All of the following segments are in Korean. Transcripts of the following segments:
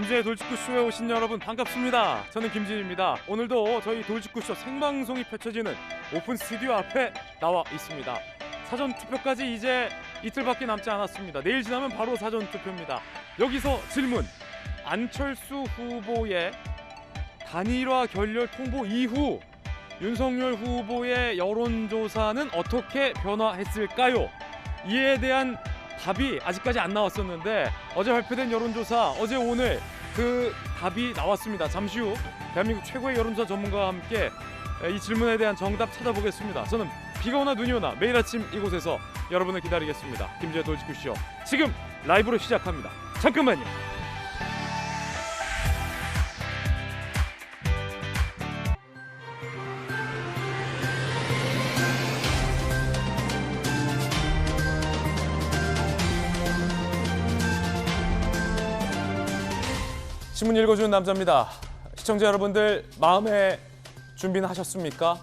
김진의 돌직구쇼에 오신 여러분 반갑습니다. 저는 김진입니다. 오늘도 저희 돌직구쇼 생방송이 펼쳐지는 오픈 스튜디오 앞에 나와 있습니다. 사전투표까지 이제 이틀밖에 남지 않았습니다. 내일 지나면 바로 사전투표입니다. 여기서 질문. 안철수 후보의 단일화 결렬 통보 이후 윤석열 후보의 여론조사는 어떻게 변화했을까요? 이에 대한 답이 아직까지 안 나왔었는데 어제 발표된 여론조사, 어제 오늘 그 답이 나왔습니다. 잠시 후 대한민국 최고의 여론조사 전문가와 함께 이 질문에 대한 정답 찾아보겠습니다. 저는 비가 오나 눈이 오나 매일 아침 이곳에서 여러분을 기다리겠습니다. 김재의 돌직구쇼 지금 라이브로 시작합니다. 잠깐만요. 신문 읽어주는 남자입니다. 시청자 여러분들 마음의 준비는 하셨습니까?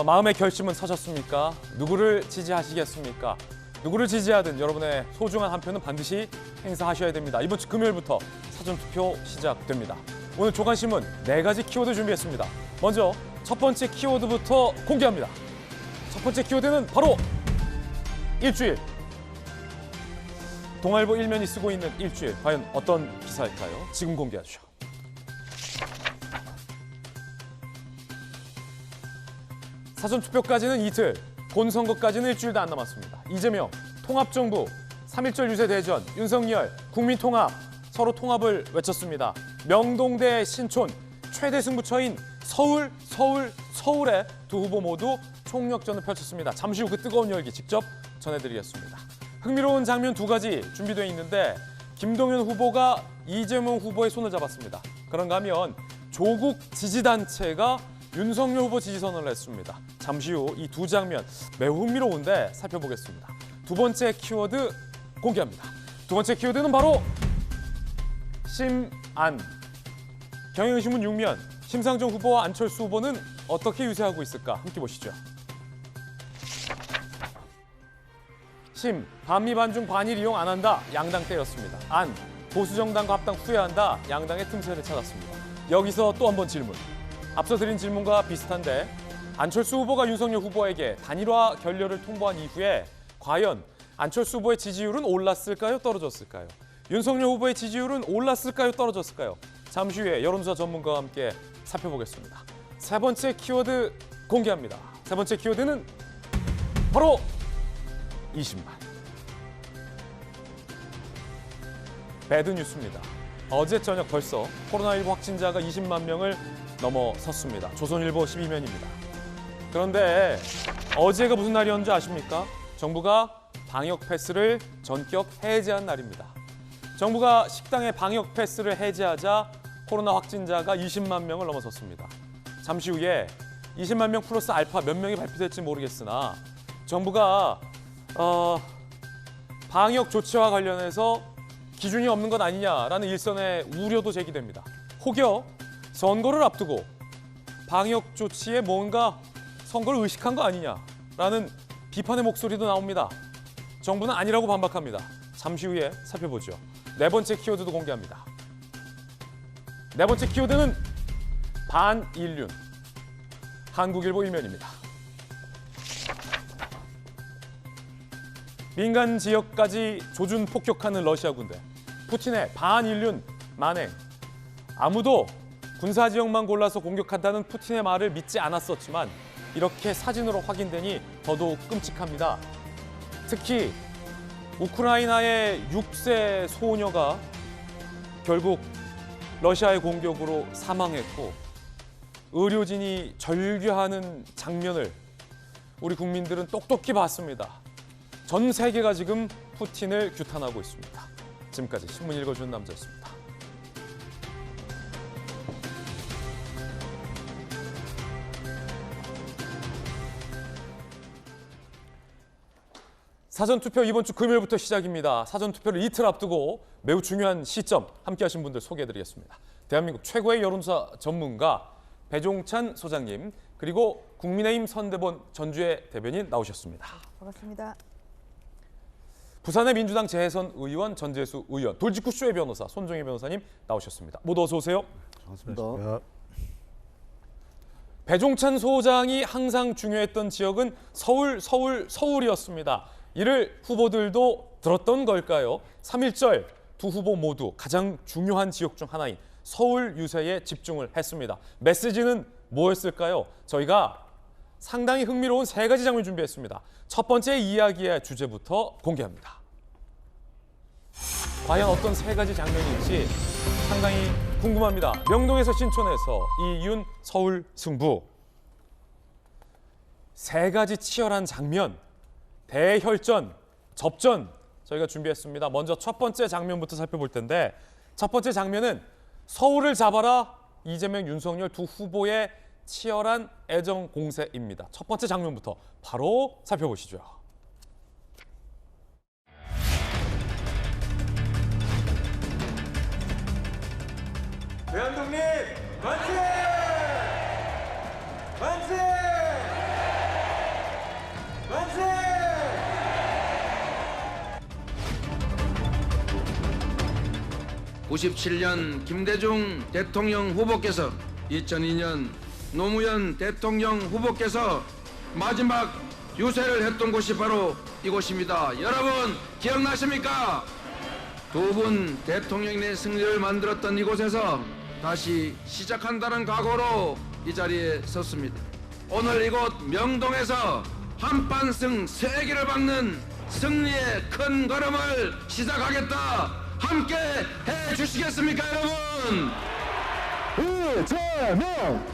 마음의 결심은 서셨습니까? 누구를 지지하시겠습니까? 누구를 지지하든 여러분의 소중한 한 표는 반드시 행사하셔야 됩니다. 이번 주 금요일부터 사전투표 시작됩니다. 오늘 조간신문 4가지 키워드 준비했습니다. 먼저 첫 번째 키워드부터 공개합니다. 첫 번째 키워드는 바로 일주일. 동아일보 일면이 쓰고 있는 일주일, 과연 어떤 기사일까요? 지금 공개하죠. 사전투표까지는 이틀, 본선거까지는 일주일도 안 남았습니다. 이재명, 통합정부, 3.1절 유세대전, 윤석열, 국민통합, 서로 통합을 외쳤습니다. 명동대 신촌, 최대 승부처인 서울의 두 후보 모두 총력전을 펼쳤습니다. 잠시 후 그 뜨거운 열기 직접 전해드리겠습니다. 흥미로운 장면 2가지 준비되어 있는데 김동연 후보가 이재명 후보의 손을 잡았습니다. 그런가 하면 조국 지지단체가 윤석열 후보 지지선언을 했습니다. 잠시 후 이 두 장면 매우 흥미로운데 살펴보겠습니다. 두 번째 키워드 공개합니다. 두 번째 키워드는 바로 심안. 경향신문 6면 심상정 후보와 안철수 후보는 어떻게 유세하고 있을까? 함께 보시죠. 심, 반미 반중 반일 이용 안 한다. 양당 때렸습니다. 안, 보수정당과 합당 후회한다. 양당의 틈새를 찾았습니다. 여기서 또 한 번 질문. 앞서 드린 질문과 비슷한데 안철수 후보가 윤석열 후보에게 단일화 결렬을 통보한 이후에 과연 안철수 후보의 지지율은 올랐을까요? 떨어졌을까요? 윤석열 후보의 지지율은 올랐을까요? 떨어졌을까요? 잠시 후에 여론조사 전문가와 함께 살펴보겠습니다. 세 번째 키워드 공개합니다. 세 번째 키워드는 바로 20만. 배드뉴스입니다. 어제 저녁 벌써 코로나19 확진자가 20만 명을 넘어섰습니다. 조선일보 12면입니다. 그런데 어제가 무슨 날이었는지 아십니까? 정부가 방역 패스를 전격 해제한 날입니다. 정부가 식당의 방역 패스를 해제하자 코로나 확진자가 20만 명을 넘어섰습니다. 잠시 후에 20만 명 플러스 알파 몇 명이 발표될지 모르겠으나 정부가 방역 조치와 관련해서 기준이 없는 것 아니냐라는 일선의 우려도 제기됩니다. 혹여 선거를 앞두고 방역 조치에 뭔가 선거를 의식한 거 아니냐라는 비판의 목소리도 나옵니다. 정부는 아니라고 반박합니다. 잠시 후에 살펴보죠. 네 번째 키워드도 공개합니다. 네 번째 키워드는 반인륜. 한국일보 1면입니다. 민간 지역까지 조준 폭격하는 러시아 군대. 푸틴의 반인륜 만행. 아무도 군사 지역만 골라서 공격한다는 푸틴의 말을 믿지 않았었지만 이렇게 사진으로 확인되니 더더욱 끔찍합니다. 특히 우크라이나의 6세 소녀가 결국 러시아의 공격으로 사망했고 의료진이 절규하는 장면을 우리 국민들은 똑똑히 봤습니다. 전 세계가 지금 푸틴을 규탄하고 있습니다. 지금까지 신문 읽어주는 남자였습니다. 사전투표 이번 주 금요일부터 시작입니다. 사전투표를 이틀 앞두고 매우 중요한 시점 함께 하신 분들 소개해드리겠습니다. 대한민국 최고의 여론조사 전문가 배종찬 소장님 그리고 국민의힘 선대본 전주의 대변인 나오셨습니다. 반갑습니다. 부산의 민주당 재선 의원 전재수 의원, 돌직구쇼의 변호사 손종희 변호사님 나오셨습니다. 모두 어서 오세요. 반갑습니다. 배종찬 소장이 항상 중요했던 지역은 서울이었습니다. 이를 후보들도 들었던 걸까요? 3.1절 두 후보 모두 가장 중요한 지역 중 하나인 서울 유세에 집중을 했습니다. 메시지는 뭐였을까요? 저희가 상당히 흥미로운 3가지 장면 준비했습니다. 첫 번째 이야기의 주제부터 공개합니다. 과연 어떤 3가지 장면일지 상당히 궁금합니다. 명동에서 신촌에서 이윤 서울 승부. 3가지 치열한 장면, 대혈전, 접전 저희가 준비했습니다. 먼저 첫 번째 장면부터 살펴볼 텐데 첫 번째 장면은 서울을 잡아라 이재명, 윤석열 두 후보의 치열한 애정 공세입니다. 첫 번째 장면부터 바로 살펴보시죠. 대한독립 만세! 만세! 만세! 97년 김대중 대통령 후보께서 2002년 노무현 대통령 후보께서 마지막 유세를 했던 곳이 바로 이곳입니다. 여러분 기억나십니까? 두 분 대통령의 승리를 만들었던 이곳에서 다시 시작한다는 각오로 이 자리에 섰습니다. 오늘 이곳 명동에서 한판승 3개를 박는 승리의 큰 걸음을 시작하겠다. 함께 해주시겠습니까, 여러분? 이재명!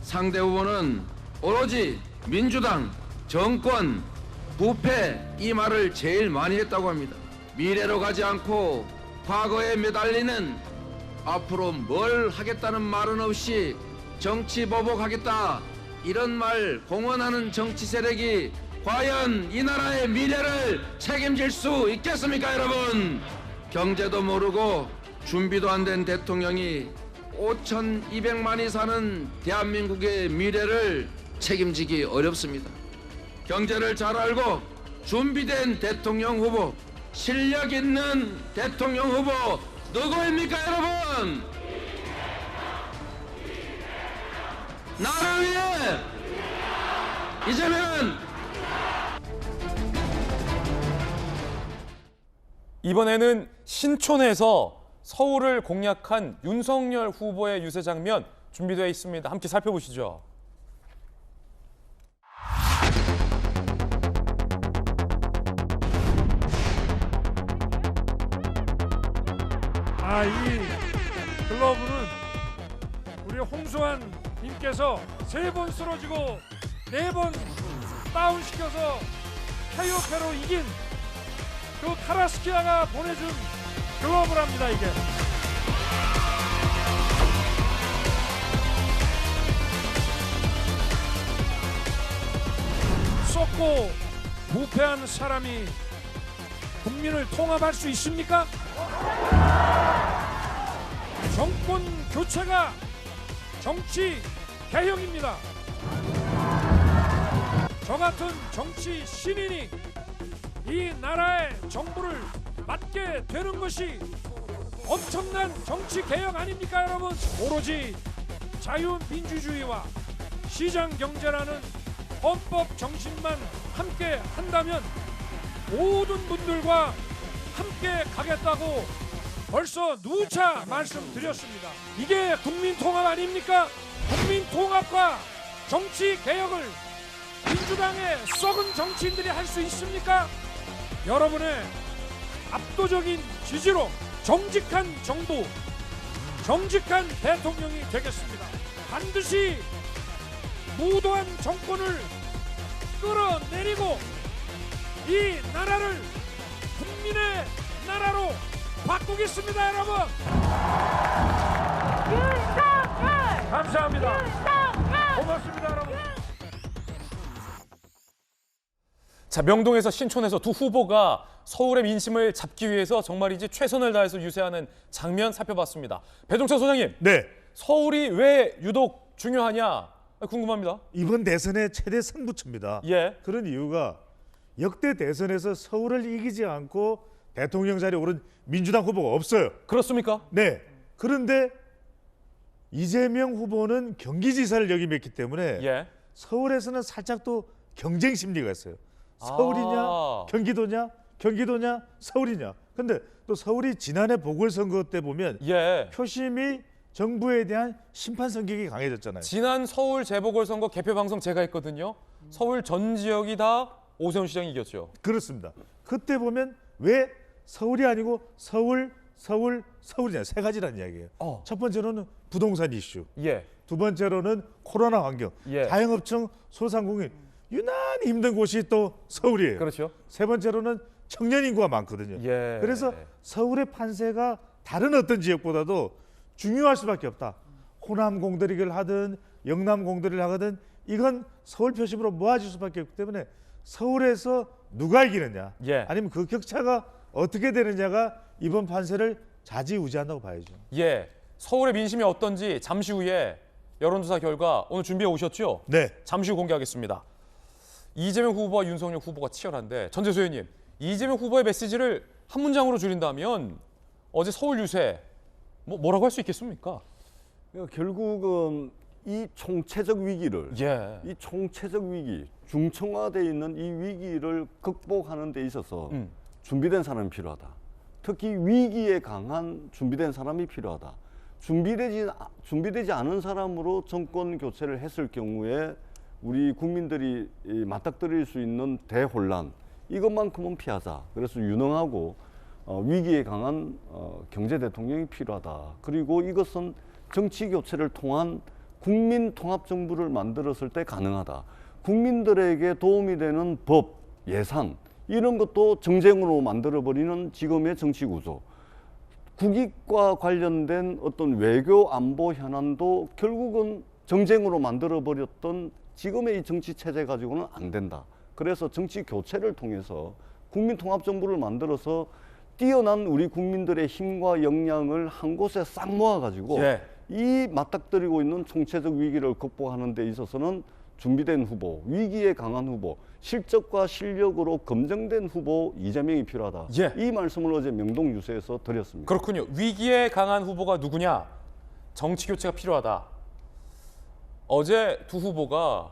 상대 후보는 오로지 민주당, 정권, 부패 이 말을 제일 많이 했다고 합니다. 미래로 가지 않고 과거에 매달리는 앞으로 뭘 하겠다는 말은 없이 정치 보복하겠다 이런 말 공언하는 정치 세력이 과연 이 나라의 미래를 책임질 수 있겠습니까, 여러분? 경제도 모르고 준비도 안 된 대통령이 5,200만이 사는 대한민국의 미래를 책임지기 어렵습니다. 경제를 잘 알고 준비된 대통령 후보, 실력 있는 대통령 후보 누구입니까, 여러분? 나를 위해 이재명은 이번에는 신촌에서 서울을 공략한 윤석열 후보의 유세 장면 준비되어 있습니다. 함께 살펴보시죠. 이 글러브는 우리 홍수환 님께서 3번 쓰러지고 4번 다운시켜서 KO패로 이긴 그 카라스키아가 보내준 글러브랍니다. 이게 썩고 부패한 사람이 국민을 통합할 수 있습니까? 정권 교체가 정치 개혁입니다. 저 같은 정치 신인이 이 나라의 정부를 맡게 되는 것이 엄청난 정치 개혁 아닙니까, 여러분? 오로지 자유민주주의와 시장 경제라는 헌법 정신만 함께 한다면 모든 분들과 함께 가겠다고 벌써 누차 말씀드렸습니다. 이게 국민통합 아닙니까? 국민통합과 정치개혁을 민주당의 썩은 정치인들이 할 수 있습니까? 여러분의 압도적인 지지로 정직한 정부, 정직한 대통령이 되겠습니다. 반드시 무도한 정권을 끌어내리고 이 나라를 국민의 나라로 바꾸겠습니다, 여러분. 윤석열! 감사합니다. 윤석열! 고맙습니다, 여러분. 자, 명동에서 신촌에서 두 후보가 서울의 민심을 잡기 위해서 정말이지 최선을 다해서 유세하는 장면 살펴봤습니다. 배종찬 소장님, 네, 서울이 왜 유독 중요하냐 궁금합니다. 이번 대선의 최대 승부처입니다. 예. 그런 이유가 역대 대선에서 서울을 이기지 않고 대통령 자리에 오른 민주당 후보가 없어요. 그렇습니까? 네. 그런데 이재명 후보는 경기지사를 역임했기 때문에 예. 서울에서는 살짝 또 경쟁 심리가 있어요. 서울이냐, 아. 경기도냐, 경기도냐, 서울이냐. 근데 또 서울이 지난해 보궐선거 때 보면 예. 표심이 정부에 대한 심판 성격이 강해졌잖아요. 지난 서울 재보궐선거 개표 방송 제가 했거든요. 서울 전 지역이 다 오세훈 시장이 이겼죠. 그렇습니다. 그때 보면 왜 서울이 아니고 서울이냐 세 가지란 이야기예요. 첫 번째로는 부동산 이슈, 예. 두 번째로는 코로나 환경, 예. 자영업청 소상공인 유난히 힘든 곳이 또 서울이에요. 그렇죠. 세 번째로는 청년 인구가 많거든요. 예. 그래서 서울의 판세가 다른 어떤 지역보다도 중요할 수밖에 없다. 호남 공들이기를 하든 영남 공들이를 하든 이건 서울 표심으로 모아질 수밖에 없기 때문에 서울에서 누가 이기느냐 예. 아니면 그 격차가 어떻게 되느냐가 이번 판세를 좌지우지한다고 봐야죠. 예. 서울의 민심이 어떤지 잠시 후에 여론조사 결과 오늘 준비해 오셨죠? 네. 잠시 후 공개하겠습니다. 이재명 후보와 윤석열 후보가 치열한데 전재수 의원님, 이재명 후보의 메시지를 한 문장으로 줄인다면 어제 서울 유세 뭐라고 할 수 있겠습니까? 결국은 이 총체적 위기를 예. 이 총체적 위기, 중청화되어 있는 이 위기를 극복하는 데 있어서 준비된 사람이 필요하다. 특히 위기에 강한 준비된 사람이 필요하다. 준비되지 않은 사람으로 정권 교체를 했을 경우에 우리 국민들이 맞닥뜨릴 수 있는 대혼란, 이것만큼은 피하자. 그래서 유능하고 위기에 강한 경제 대통령이 필요하다. 그리고 이것은 정치 교체를 통한 국민 통합 정부를 만들었을 때 가능하다. 국민들에게 도움이 되는 법, 예산 이런 것도 정쟁으로 만들어버리는 지금의 정치 구조. 국익과 관련된 어떤 외교 안보 현안도 결국은 정쟁으로 만들어버렸던 지금의 이 정치 체제 가지고는 안 된다. 그래서 정치 교체를 통해서 국민 통합 정부를 만들어서 뛰어난 우리 국민들의 힘과 역량을 한 곳에 싹 모아가지고 예. 이 맞닥뜨리고 있는 총체적 위기를 극복하는 데 있어서는 준비된 후보, 위기에 강한 후보, 실적과 실력으로 검증된 후보 이재명이 필요하다. 예. 이 말씀을 어제 명동 유세에서 드렸습니다. 그렇군요. 위기에 강한 후보가 누구냐? 정치 교체가 필요하다. 어제 두 후보가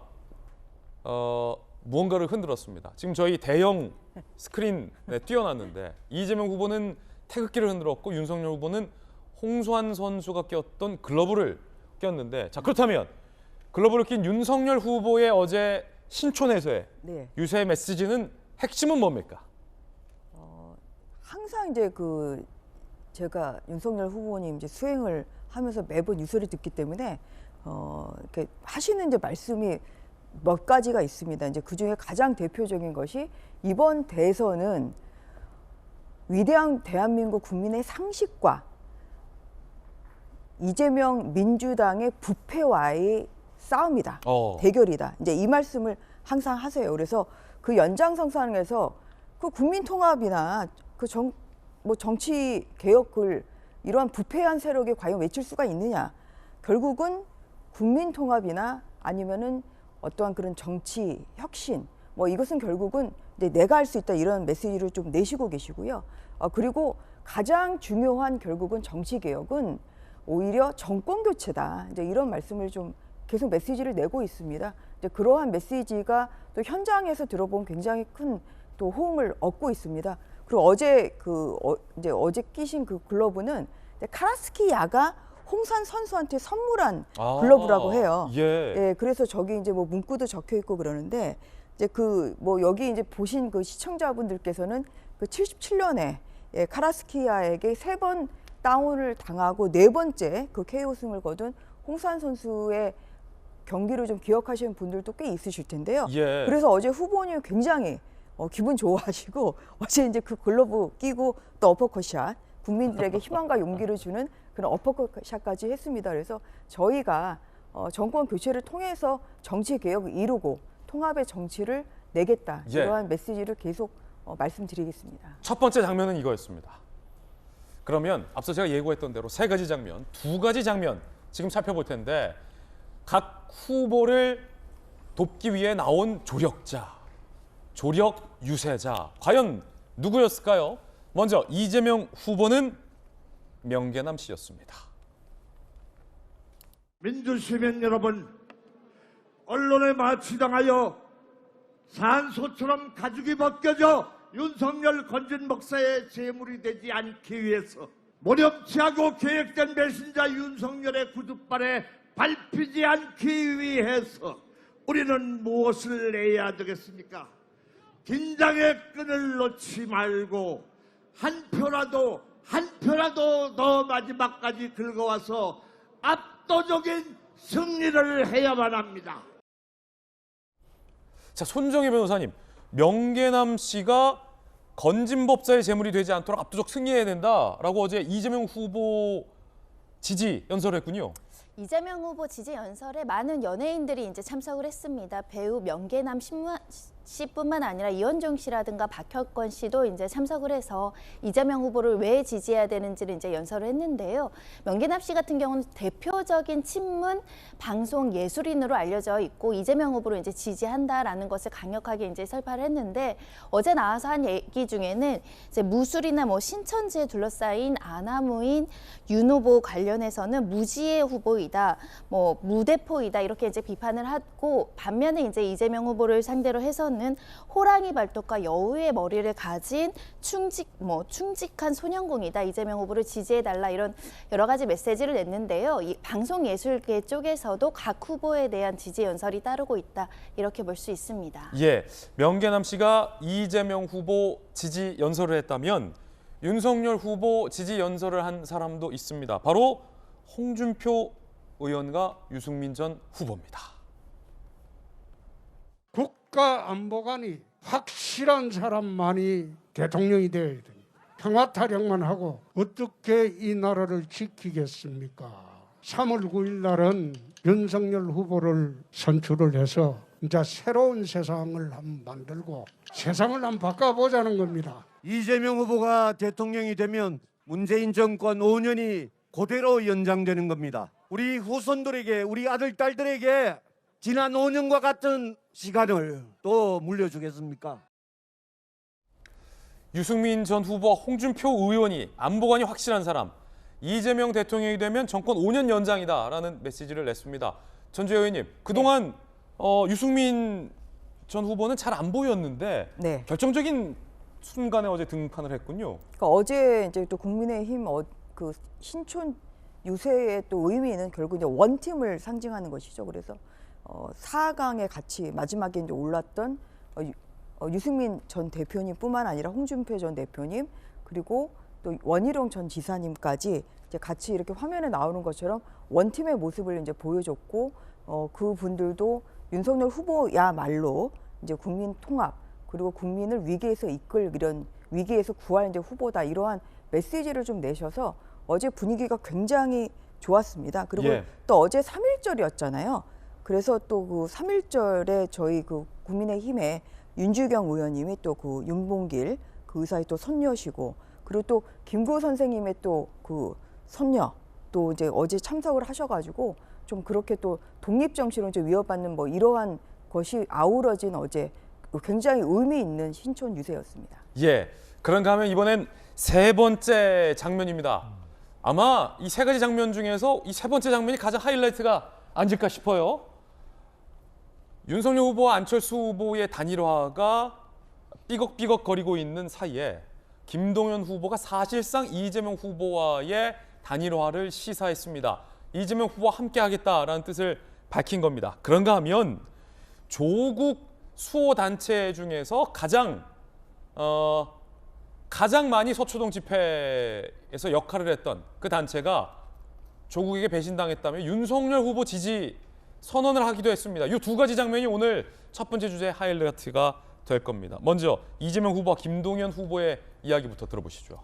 무언가를 흔들었습니다. 지금 저희 대형 스크린에 띄워놨는데 이재명 후보는 태극기를 흔들었고 윤석열 후보는 홍수환 선수가 꼈던 글러브를 꼈는데, 자 그렇다면 글러브를 낀 윤석열 후보의 어제 신촌에서의 네. 유세 메시지는 핵심은 뭡니까? 항상 이제 제가 윤석열 후보님 이제 수행을 하면서 매번 유세를 듣기 때문에 이렇게 하시는 이제 말씀이 몇 가지가 있습니다. 이제 그 중에 가장 대표적인 것이 이번 대선은 위대한 대한민국 국민의 상식과 이재명 민주당의 부패와의 싸움이다. 대결이다. 이제 이 말씀을 항상 하세요. 그래서 그 연장선상에서 그 국민 통합이나 정치 개혁을 이러한 부패한 세력에 과연 외칠 수가 있느냐? 결국은 국민 통합이나 아니면은 어떠한 그런 정치 혁신, 이것은 결국은 이제 내가 할 수 있다 이런 메시지를 좀 내시고 계시고요. 그리고 가장 중요한 결국은 정치 개혁은 오히려 정권 교체다. 이제 이런 말씀을 좀 계속 메시지를 내고 있습니다. 이제 그러한 메시지가 또 현장에서 들어보면 굉장히 큰 또 호응을 얻고 있습니다. 그리고 어제 이제 어제 끼신 그 글러브는 카라스키 야가 홍산 선수한테 선물한 글러브라고 해요. 예, 그래서 저기 이제 문구도 적혀 있고 그러는데 이제 여기 이제 보신 그 시청자분들께서는 그 77년에 카라스키야에게 3번 다운을 당하고 4번째 그 KO 승을 거둔 홍산 선수의 경기를 좀 기억하시는 분들도 꽤 있으실 텐데요. 예. 그래서 어제 후보님 굉장히 기분 좋아하시고 어제 이제 그 글러브 끼고 또 어퍼컷샷 국민들에게 희망과 용기를 주는 그런 어퍼컷샷까지 했습니다. 그래서 저희가 정권 교체를 통해서 정치 개혁을 이루고 통합의 정치를 내겠다. 예. 이러한 메시지를 계속 말씀드리겠습니다. 첫 번째 장면은 이거였습니다. 그러면 앞서 제가 예고했던 대로 3가지 장면, 2가지 장면 지금 살펴볼 텐데 각 후보를 돕기 위해 나온 조력자. 조력 유세자. 과연 누구였을까요? 먼저 이재명 후보는 명계남 씨였습니다. 민주시민 여러분, 언론에 마취당하여 산소처럼 가죽이 벗겨져 윤석열 건진 목사의 제물이 되지 않기 위해서 모렴치하고 계획된 배신자 윤석열의 구두발에 밟히지 않기 위해서 우리는 무엇을 해야 되겠습니까? 긴장의 끈을 놓지 말고 한 표라도 더 마지막까지 긁어와서 압도적인 승리를 해야만 합니다. 자, 손정혜 변호사님, 명계남 씨가 건진법사의 제물이 되지 않도록 압도적 승리해야 된다라고 어제 이재명 후보 지지 연설을 했군요. 이재명 후보 지지 연설에 많은 연예인들이 이제 참석을 했습니다. 배우 명계남 씨뿐만 아니라 이현종 씨라든가 박혁건 씨도 이제 참석을 해서 이재명 후보를 왜 지지해야 되는지를 이제 연설을 했는데요. 명계남 씨 같은 경우는 대표적인 친문 방송 예술인으로 알려져 있고 이재명 후보를 이제 지지한다라는 것을 강력하게 이제 설파를 했는데 어제 나와서 한 얘기 중에는 이제 무술이나 뭐 신천지에 둘러싸인 아나무인 윤 후보 관련해서는 무지의 후보이다, 뭐 무대포이다 이렇게 이제 비판을 하고 반면에 이제 이재명 후보를 상대로 해서는 호랑이 발톱과 여우의 머리를 가진 충직한 소년공이다. 이재명 후보를 지지해달라 이런 여러 가지 메시지를 냈는데요. 이 방송예술계 쪽에서도 각 후보에 대한 지지 연설이 따르고 있다. 이렇게 볼 수 있습니다. 예, 명계남 씨가 이재명 후보 지지 연설을 했다면 윤석열 후보 지지 연설을 한 사람도 있습니다. 바로 홍준표 의원과 유승민 전 후보입니다. 국가안보관이 확실한 사람만이 대통령이 되어야 됩니다. 평화타령만 하고 어떻게 이 나라를 지키겠습니까? 3월 9일 날은 윤석열 후보를 선출을 해서 이제 새로운 세상을 한번 만들고 세상을 한번 바꿔보자는 겁니다. 이재명 후보가 대통령이 되면 문재인 정권 5년이 그대로 연장되는 겁니다. 우리 후손들에게, 우리 아들, 딸들에게 지난 5년과 같은 시간을 또 물려주겠습니까? 유승민 전 후보와 홍준표 의원이 안보관이 확실한 사람, 이재명 대통령이 되면 정권 5년 연장이다라는 메시지를 냈습니다. 전주혜 의원님, 그동안 유승민 전 후보는 잘 안 보였는데 네. 결정적인 순간에 어제 등판을 했군요. 그러니까 어제 이제 또 국민의힘 그 신촌 유세의 또 의미는 결국 이제 원팀을 상징하는 것이죠. 그래서 4강에 같이 마지막에 이제 올랐던 유승민 전 대표님뿐만 아니라 홍준표 전 대표님 그리고 또 원희룡 전 지사님까지 이제 같이 이렇게 화면에 나오는 것처럼 원팀의 모습을 이제 보여줬고 그 분들도 윤석열 후보야말로 이제 국민 통합 그리고 국민을 위기에서 이끌 이런 위기에서 구할 이제 후보다 이러한 메시지를 좀 내셔서 어제 분위기가 굉장히 좋았습니다. 그리고 예. 또 어제 3.1절이었잖아요. 그래서 또 그 3.1절에 저희 그 국민의힘의 윤주경 의원님이 또 그 윤봉길 그 의사의 또 손녀시고 그리고 또 김구호 선생님의 또 그 손녀 또 이제 어제 참석을 하셔가지고 좀 그렇게 또 독립 정신을 이제 위협받는 뭐 이러한 것이 아우러진 어제 굉장히 의미 있는 신촌 유세였습니다. 예, 그런가 하면 이번엔 세 번째 장면입니다. 아마 이 세 가지 장면 중에서 이 세 번째 장면이 가장 하이라이트가 아닐까 싶어요. 윤석열 후보와 안철수 후보의 단일화가 삐걱삐걱거리고 있는 사이에 김동연 후보가 사실상 이재명 후보와의 단일화를 시사했습니다. 이재명 후보와 함께하겠다라는 뜻을 밝힌 겁니다. 그런가 하면 조국 수호 단체 중에서 가장 많이 서초동 집회에서 역할을 했던 그 단체가 조국에게 배신당했다며 윤석열 후보 지지 선언을 하기도 했습니다. 이 두 가지 장면이 오늘 첫 번째 주제의 하이라이트가 될 겁니다. 먼저 이재명 후보와 김동연 후보의 이야기부터 들어보시죠.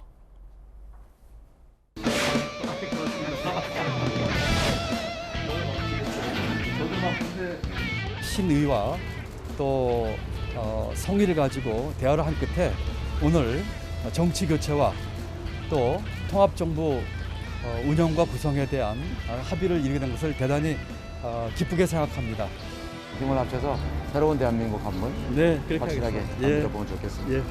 신의와 또 성의를 가지고 대화를 한 끝에 오늘 정치 교체와 또 통합정부 운영과 구성에 대한 합의를 이루게 된 것을 대단히 기쁘게 생각합니다. 힘을 합쳐서 새로운 대한민국 한번 네, 그렇게 확실하게 하겠습니다. 예. 만들어 보면 좋겠습니다. 예.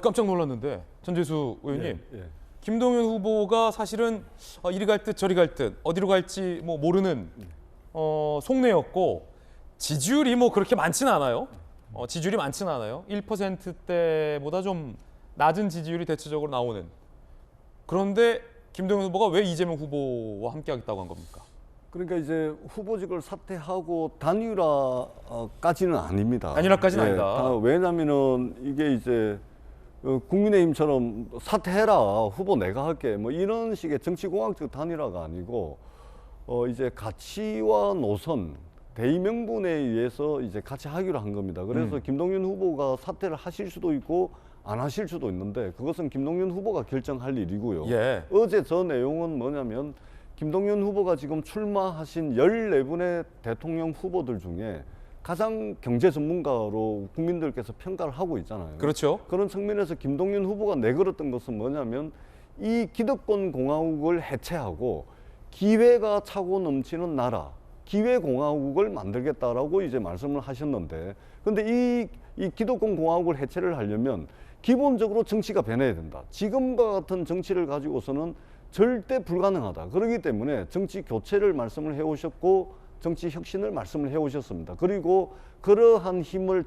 깜짝 놀랐는데 전재수 의원님, 예. 김동연 후보가 사실은 이리 갈 듯 저리 갈 듯 어디로 갈지 뭐 모르는 속내였고 지지율이 뭐 그렇게 많지는 않아요. 지지율이 많지는 않아요. 1%대보다 좀 낮은 지지율이 대체적으로 나오는. 그런데 김동연 후보가 왜 이재명 후보와 함께하겠다고 한 겁니까? 그러니까 이제 후보직을 사퇴하고 단일화까지는 아닙니다. 단일화까지는 아니다. 왜냐하면은 이게 이제 국민의힘처럼 사퇴해라 후보 내가 할게 뭐 이런 식의 정치공학적 단일화가 아니고 이제 가치와 노선 대의명분에 의해서 이제 같이 하기로 한 겁니다. 그래서 김동연 후보가 사퇴를 하실 수도 있고 안 하실 수도 있는데 그것은 김동연 후보가 결정할 일이고요. 예. 어제 저 내용은 뭐냐면 김동연 후보가 지금 출마하신 14분의 대통령 후보들 중에 가장 경제 전문가로 국민들께서 평가를 하고 있잖아요. 그렇죠. 그런 측면에서 김동연 후보가 내걸었던 것은 뭐냐면 이 기득권 공화국을 해체하고 기회가 차고 넘치는 나라, 기회 공화국을 만들겠다라고 이제 말씀을 하셨는데, 근데 이 기득권 공화국을 해체를 하려면 기본적으로 정치가 변해야 된다. 지금과 같은 정치를 가지고서는 절대 불가능하다. 그렇기 때문에 정치 교체를 말씀을 해오셨고 정치 혁신을 말씀을 해오셨습니다. 그리고 그러한 힘을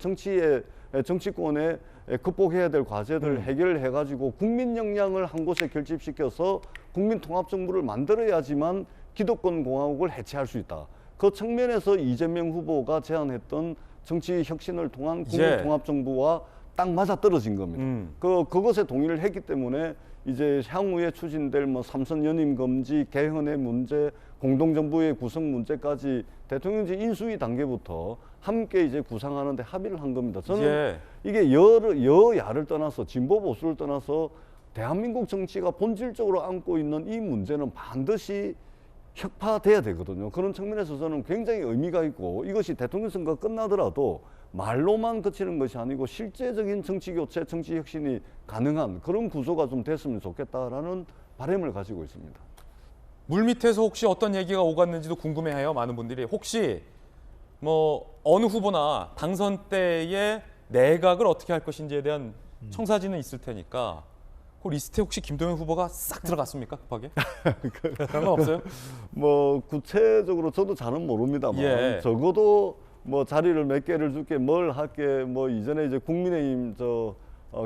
정치권에 극복해야 될 과제들을 해결해가지고 국민 역량을 한 곳에 결집시켜서 국민 통합 정부를 만들어야지만 기득권 공화국을 해체할 수 있다. 그 측면에서 이재명 후보가 제안했던 정치 혁신을 통한 국민 통합 정부와 딱 맞아 떨어진 겁니다. 그것에 동의를 했기 때문에 이제 향후에 추진될 뭐 삼선 연임 금지, 개헌의 문제, 공동정부의 구성 문제까지 대통령직 인수위 단계부터 함께 이제 구상하는데 합의를 한 겁니다. 저는 이게 여야를 떠나서 진보 보수를 떠나서 대한민국 정치가 본질적으로 안고 있는 이 문제는 반드시 혁파돼야 되거든요. 그런 측면에서 저는 굉장히 의미가 있고 이것이 대통령 선거 끝나더라도 말로만 그치는 것이 아니고 실제적인 정치 교체, 정치 혁신이 가능한 그런 구조가 좀 됐으면 좋겠다라는 바람을 가지고 있습니다. 물밑에서 혹시 어떤 얘기가 오갔는지도 궁금해해요. 많은 분들이 혹시 뭐 어느 후보나 당선 때의 내각을 어떻게 할 것인지에 대한 청사진은 있을 테니까 그 리스트에 혹시 김동연 후보가 싹 들어갔습니까? 급하게? 그런 건 없어요? 뭐 구체적으로 저도 잘은 모릅니다만 적어도 뭐 자리를 몇 개를 줄게 뭘 할게 뭐 이전에 이제 국민의힘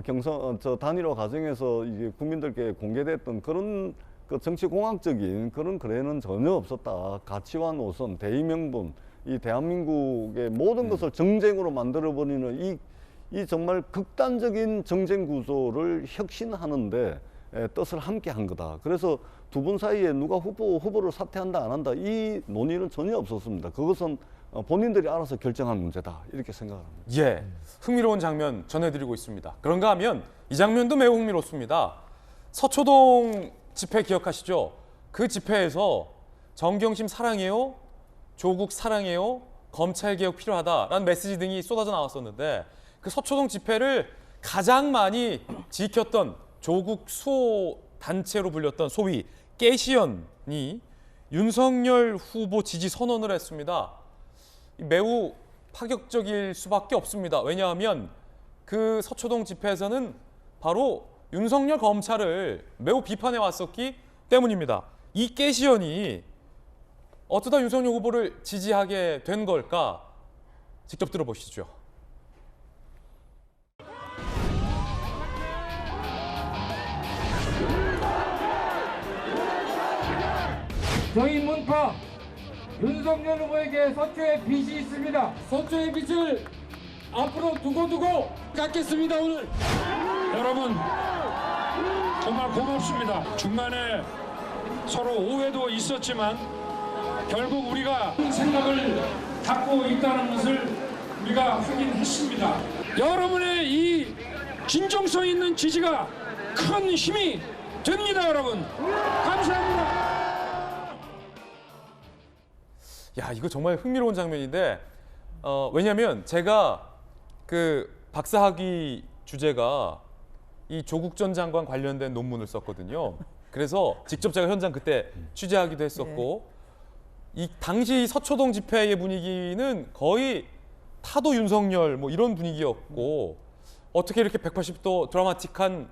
경선 단일화 과정에서 이게 국민들께 공개됐던 그런 그 정치 공학적인 그런 글에는 전혀 없었다. 가치와 노선, 대의명분, 이 대한민국의 모든 것을 정쟁으로 만들어 버리는 이 정말 극단적인 정쟁 구조를 혁신하는데 뜻을 함께 한 거다. 그래서 두 분 사이에 누가 후보를 사퇴한다 안 한다 이 논의는 전혀 없었습니다. 그것은 본인들이 알아서 결정한 문제다 이렇게 생각합니다. 예, 흥미로운 장면 전해드리고 있습니다. 그런가 하면 이 장면도 매우 흥미롭습니다. 서초동 집회 기억하시죠? 그 집회에서 정경심 사랑해요, 조국 사랑해요, 검찰개혁 필요하다라는 메시지 등이 쏟아져 나왔었는데 그 서초동 집회를 가장 많이 지켰던 조국 수호 단체로 불렸던 소위 깨시연이 윤석열 후보 지지 선언을 했습니다. 매우 파격적일 수밖에 없습니다. 왜냐하면 그 서초동 집회에서는 바로 윤석열 검찰을 매우 비판해 왔었기 때문입니다. 이 깨시연이 어쩌다 윤석열 후보를 지지하게 된 걸까? 직접 들어보시죠. 저희 문파 윤석열 후보에게 서초의 빚이 있습니다. 서초의 빚을 앞으로 두고 갚겠습니다. 오늘 여러분 정말 고맙습니다. 중간에 서로 오해도 있었지만 결국 우리가 생각을 갖고 있다는 것을 우리가 확인했습니다. 여러분의 이 진정성 있는 지지가 큰 힘이 됩니다. 여러분 감사합니다. 야, 이거 정말 흥미로운 장면인데 왜냐하면 제가 그 박사학위 주제가 이 조국 전 장관 관련된 논문을 썼거든요. 그래서 직접 제가 현장 그때 취재하기도 했었고 이 당시 서초동 집회의 분위기는 거의 타도 윤석열 뭐 이런 분위기였고 어떻게 이렇게 180도 드라마틱한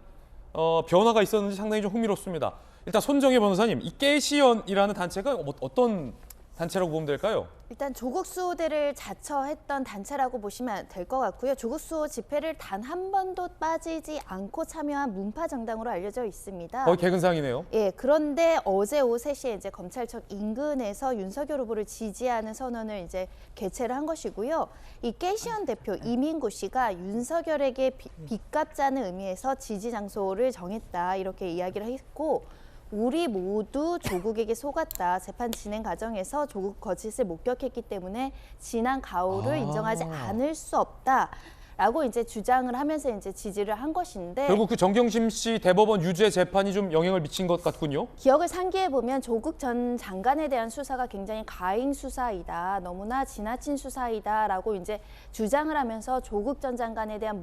변화가 있었는지 상당히 좀 흥미롭습니다. 일단 손정혜 변호사님, 이 깨시연이라는 단체가 어떤 단체라고 보면 될까요? 일단 조국 수호대를 자처했던 단체라고 보시면 될 것 같고요. 조국 수호 집회를 단 한 번도 빠지지 않고 참여한 문파 정당으로 알려져 있습니다. 거의 개근상이네요. 예, 그런데 어제 오후 3시에 이제 검찰청 인근에서 윤석열 후보를 지지하는 선언을 이제 개최를 한 것이고요. 이 깨시연 대표 이민구 씨가 윤석열에게 빚값자는 의미에서 지지 장소를 정했다 이렇게 이야기를 했고, 우리 모두 조국에게 속았다. 재판 진행 과정에서 조국 거짓을 목격했기 때문에 지난 가오를 인정하지 않을 수 없다. 라고 이제 주장을 하면서 이제 지지를 한 것인데, 결국 그 정경심 씨 대법원 유죄 재판이 좀 영향을 미친 것 같군요. 기억을 상기해 보면 조국 전 장관에 대한 수사가 굉장히 과잉 수사이다, 너무나 지나친 수사이다라고 이제 주장을 하면서 조국 전 장관에 대한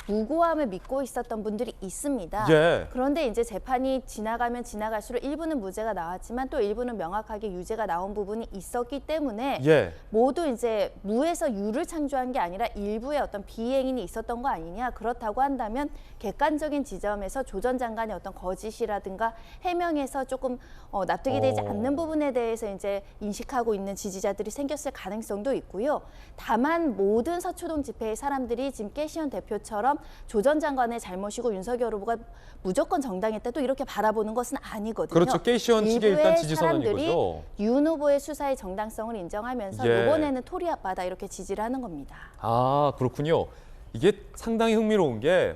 무고함을 믿고 있었던 분들이 있습니다. 예. 그런데 이제 재판이 지나가면 지나갈수록 일부는 무죄가 나왔지만 또 일부는 명확하게 유죄가 나온 부분이 있었기 때문에 예. 모두 이제 무에서 유를 창조한 게 아니라 일부의 어떤 비행인이 있었던 거 아니냐. 그렇다고 한다면 객관적인 지점에서 조 전 장관의 어떤 거짓이라든가 해명에서 조금 납득이 되지 않는 부분에 대해서 이제 인식하고 있는 지지자들이 생겼을 가능성도 있고요. 다만 모든 서초동 집회의 사람들이 지금 깨시연 대표처럼 조 전 장관의 잘못이고 윤석열 후보가 무조건 정당했다 또 이렇게 바라보는 것은 아니거든요. 그렇죠. 깨시연 측의 일단 지지 선언인 사람들이 거죠. 윤 후보의 수사의 정당성을 인정하면서 예. 이번에는 토리 아빠다 이렇게 지지를 하는 겁니다. 아, 그렇군요. 이게 상당히 흥미로운 게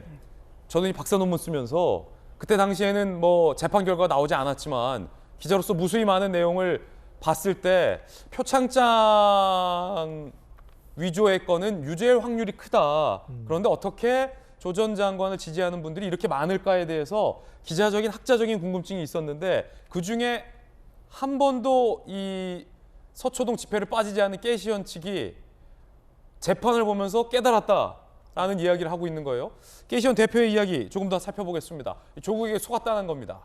저는 이 박사 논문 쓰면서 그때 당시에는 뭐 재판 결과가 나오지 않았지만 기자로서 무수히 많은 내용을 봤을 때 표창장 위조의 건은 유죄일 확률이 크다. 그런데 어떻게 조 전 장관을 지지하는 분들이 이렇게 많을까에 대해서 기자적인 학자적인 궁금증이 있었는데 그중에 한 번도 이 서초동 집회를 빠지지 않은 깨시연 측이 재판을 보면서 깨달았다라는 이야기를 하고 있는 거예요. 깨시연 대표의 이야기 조금 더 살펴보겠습니다. 조국에게 속았다는 겁니다.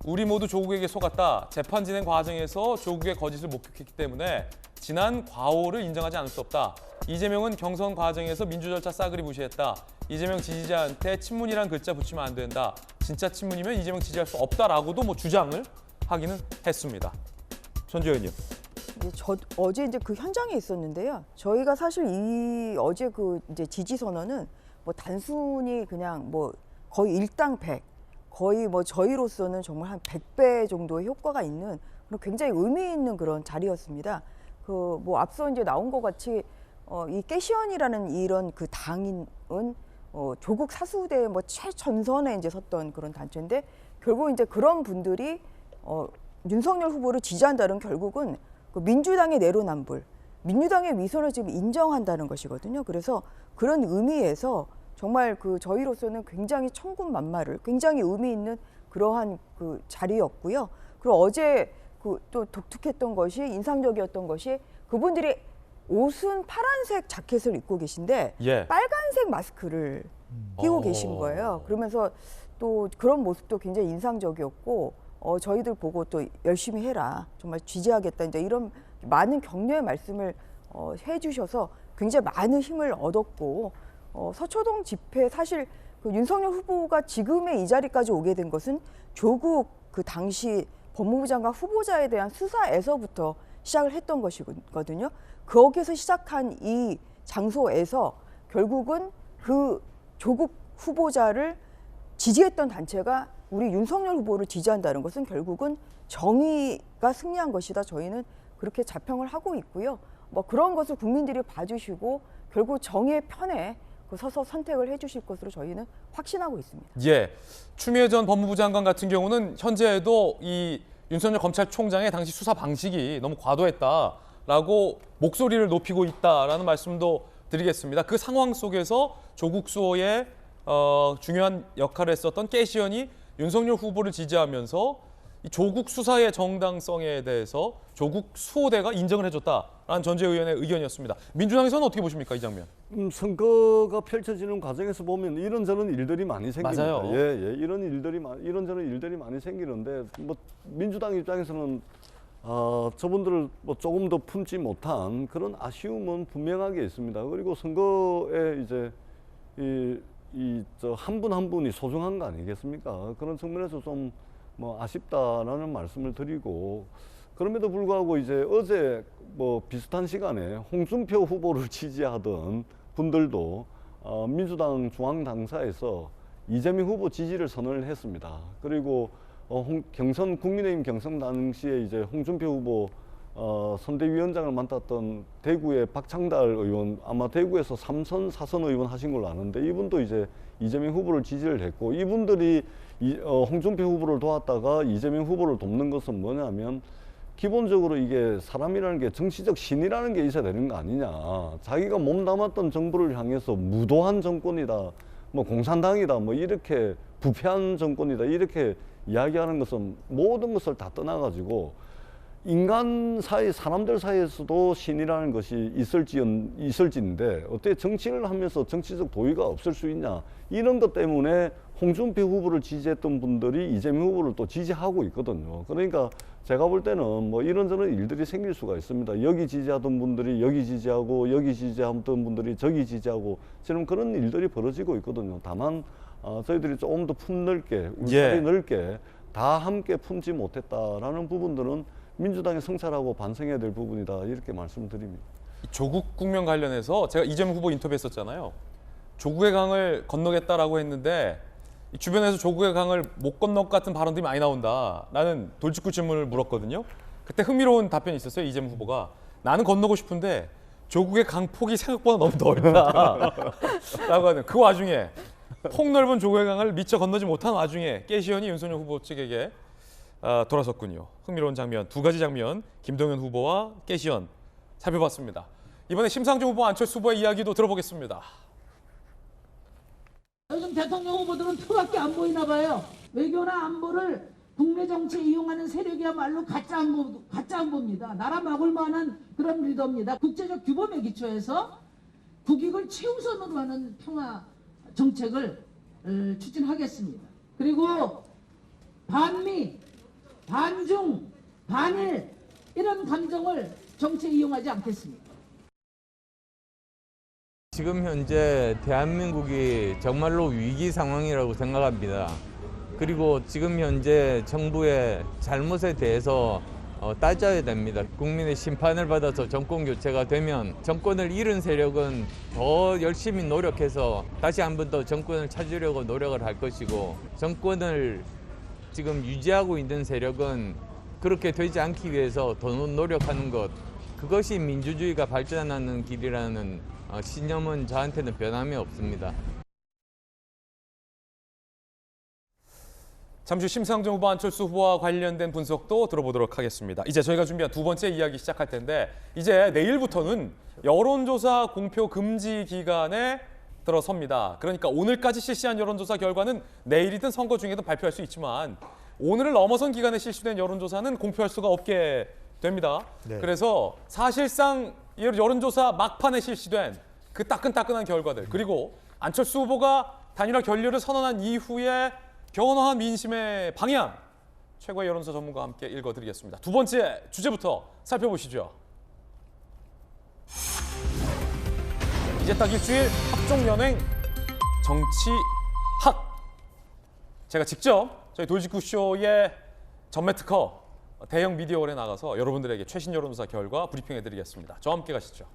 우리 모두 조국에게 속았다. 재판 진행 과정에서 조국의 거짓을 목격했기 때문에 지난 과오를 인정하지 않을 수 없다. 이재명은 경선 과정에서 민주절차 싸그리 무시했다. 이재명 지지자한테 친문이란 글자 붙이면 안 된다. 진짜 친문이면 이재명 지지할 수 없다라고도 뭐 주장을 하기는 했습니다. 전주현님. 어제 이제 그 현장에 있었는데요. 저희가 사실 이 어제 그 이제 지지 선언은 뭐 단순히 그냥 뭐 거의 일당100, 거의 뭐 저희로서는 정말 한 100배 정도의 효과가 있는 그런 굉장히 의미 있는 그런 자리였습니다. 그 뭐 앞서 이제 나온 것 같이 이 깨시연이라는 이런 그 당은 조국 사수대의 뭐 최전선에 이제 섰던 그런 단체인데 결국 이제 그런 분들이 윤석열 후보를 지지한다는 결국은 그 민주당의 내로남불, 민주당의 위선을 지금 인정한다는 것이거든요. 그래서 그런 의미에서 정말 그 저희로서는 굉장히 천군만마를 굉장히 의미 있는 그러한 그 자리였고요. 그리고 어제 그 또 독특했던 것이 인상적이었던 것이 그분들이 옷은 파란색 자켓을 입고 계신데 예. 빨간색 마스크를 끼고 계신 거예요. 그러면서 또 그런 모습도 굉장히 인상적이었고 저희들 보고 또 열심히 해라. 정말 지지하겠다. 이제 이런 많은 격려의 말씀을 해주셔서 굉장히 많은 힘을 얻었고 서초동 집회 사실 그 윤석열 후보가 지금의 이 자리까지 오게 된 것은 조국 그 당시 법무부 장관 후보자에 대한 수사에서부터 시작을 했던 것이거든요. 거기서 시작한 이 장소에서 결국은 그 조국 후보자를 지지했던 단체가 우리 윤석열 후보를 지지한다는 것은 결국은 정의가 승리한 것이다. 저희는 그렇게 자평을 하고 있고요. 뭐 그런 것을 국민들이 봐주시고 결국 정의의 편에 서서 선택을 해주실 것으로 저희는 확신하고 있습니다. 예, 추미애 전 법무부 장관 같은 경우는 현재에도 이 윤석열 검찰총장의 당시 수사 방식이 너무 과도했다라고 목소리를 높이고 있다라는 말씀도 드리겠습니다. 그 상황 속에서 조국 수호의 중요한 역할을 했었던 깨시연이 윤석열 후보를 지지하면서 이 조국 수사의 정당성에 대해서 조국 수호대가 인정을 해줬다라는 전재의 의원의 의견이었습니다. 민주당에서는 어떻게 보십니까, 이 장면? 선거가 펼쳐지는 과정에서 보면 이런저런 일들이 많이 생깁니다. 맞아요. 예, 이런저런 일들이 많이 생기는데 뭐 민주당 입장에서는 저분들을 뭐 조금 더 품지 못한 그런 아쉬움은 분명하게 있습니다. 그리고 선거에 이제 한 분 한 분이 소중한 거 아니겠습니까? 그런 측면에서 좀 뭐 아쉽다라는 말씀을 드리고, 그럼에도 불구하고 이제 어제 뭐 비슷한 시간에 홍준표 후보를 지지하던 분들도 민주당 중앙 당사에서 이재명 후보 지지를 선언을 했습니다. 그리고 경선 국민의힘 경선 당시에 이제 홍준표 후보 선대위원장을 맡았던 대구의 박창달 의원, 아마 대구에서 3선 4선 의원 하신 걸로 아는데, 이분도 이제 이재명 후보를 지지를 했고, 이분들이 홍준표 후보를 도왔다가 이재명 후보를 돕는 것은 뭐냐면, 기본적으로 이게 사람이라는 게 정치적 신이라는 게 있어야 되는 거 아니냐. 자기가 몸담았던 정부를 향해서 무도한 정권이다, 뭐 공산당이다, 뭐 이렇게 부패한 정권이다, 이렇게 이야기하는 것은 모든 것을 다 떠나가지고 인간 사이, 사람들 사이에서도 신이라는 것이 있을지인데 어떻게 정치를 하면서 정치적 도의가 없을 수 있냐, 이런 것 때문에 홍준표 후보를 지지했던 분들이 이재명 후보를 또 지지하고 있거든요. 그러니까 제가 볼 때는 뭐 이런저런 일들이 생길 수가 있습니다. 여기 지지하던 분들이 여기 지지하고, 여기 지지하던 분들이 저기 지지하고, 지금 그런 일들이 벌어지고 있거든요. 다만 저희들이 조금 더 품넓게, 울타리 넓게 다 함께 품지 못했다라는 부분들은 민주당이 성찰하고 반성해야 될 부분이다, 이렇게 말씀드립니다. 조국 국면 관련해서 제가 이재명 후보 인터뷰했었잖아요. 조국의 강을 건너겠다라고 했는데 주변에서 조국의 강을 못 건널 것 같은 발언들이 많이 나온다라는 돌직구 질문을 물었거든요. 그때 흥미로운 답변이 있었어요. 이재명 후보가 나는 건너고 싶은데 조국의 강 폭이 생각보다 너무 넓다라고 하는, 그 와중에 폭넓은 조국의 강을 미처 건너지 못한 와중에 깨시현이 윤석열 후보 측에게 돌아섰군요. 흥미로운 장면, 두 가지 장면, 김동연 후보와 깨시현 살펴봤습니다. 이번에 심상정 후보, 안철수 후보의 이야기도 들어보겠습니다. 요즘 대통령 후보들은 표밖에 안 보이나 봐요. 외교나 안보를 국내 정치에 이용하는 세력이야말로 가짜 안보입니다. 나라 막을 만한 그런 리더입니다. 국제적 규범에 기초해서 국익을 최우선으로 하는 평화 정책을 추진하겠습니다. 그리고 반미, 반중, 반일 이런 감정을 정치에 이용하지 않겠습니다. 지금 현재 대한민국이 정말로 위기 상황이라고 생각합니다. 그리고 지금 현재 정부의 잘못에 대해서 따져야 됩니다. 국민의 심판을 받아서 정권 교체가 되면 정권을 잃은 세력은 더 열심히 노력해서 다시 한 번 더 정권을 찾으려고 노력을 할 것이고, 정권을 지금 유지하고 있는 세력은 그렇게 되지 않기 위해서 더 노력하는 것, 그것이 민주주의가 발전하는 길이라는 신념은 저한테는 변함이 없습니다. 잠시 후 심상정 후보, 안철수 후보와 관련된 분석도 들어보도록 하겠습니다. 이제 저희가 준비한 두 번째 이야기 시작할 텐데, 이제 내일부터는 여론조사 공표 금지 기간에 들어섭니다. 그러니까 오늘까지 실시한 여론조사 결과는 내일이든 선거 중에든 발표할 수 있지만, 오늘을 넘어선 기간에 실시된 여론조사는 공표할 수가 없게 됩니다. 네. 그래서 사실상 여론조사 막판에 실시된 그 따끈따끈한 결과들, 그리고 안철수 후보가 단일화 결렬을 선언한 이후에 변화한 민심의 방향, 최고의 여론조사 전문가와 함께 읽어드리겠습니다. 두 번째 주제부터 살펴보시죠. 이제 딱 일주일 합종연행 정치학. 제가 직접 저희 돌직구쇼의 전매 특허 대형 미디어홀에 나가서 여러분들에게 최신 여론조사 결과 브리핑해드리겠습니다. 저와 함께 가시죠.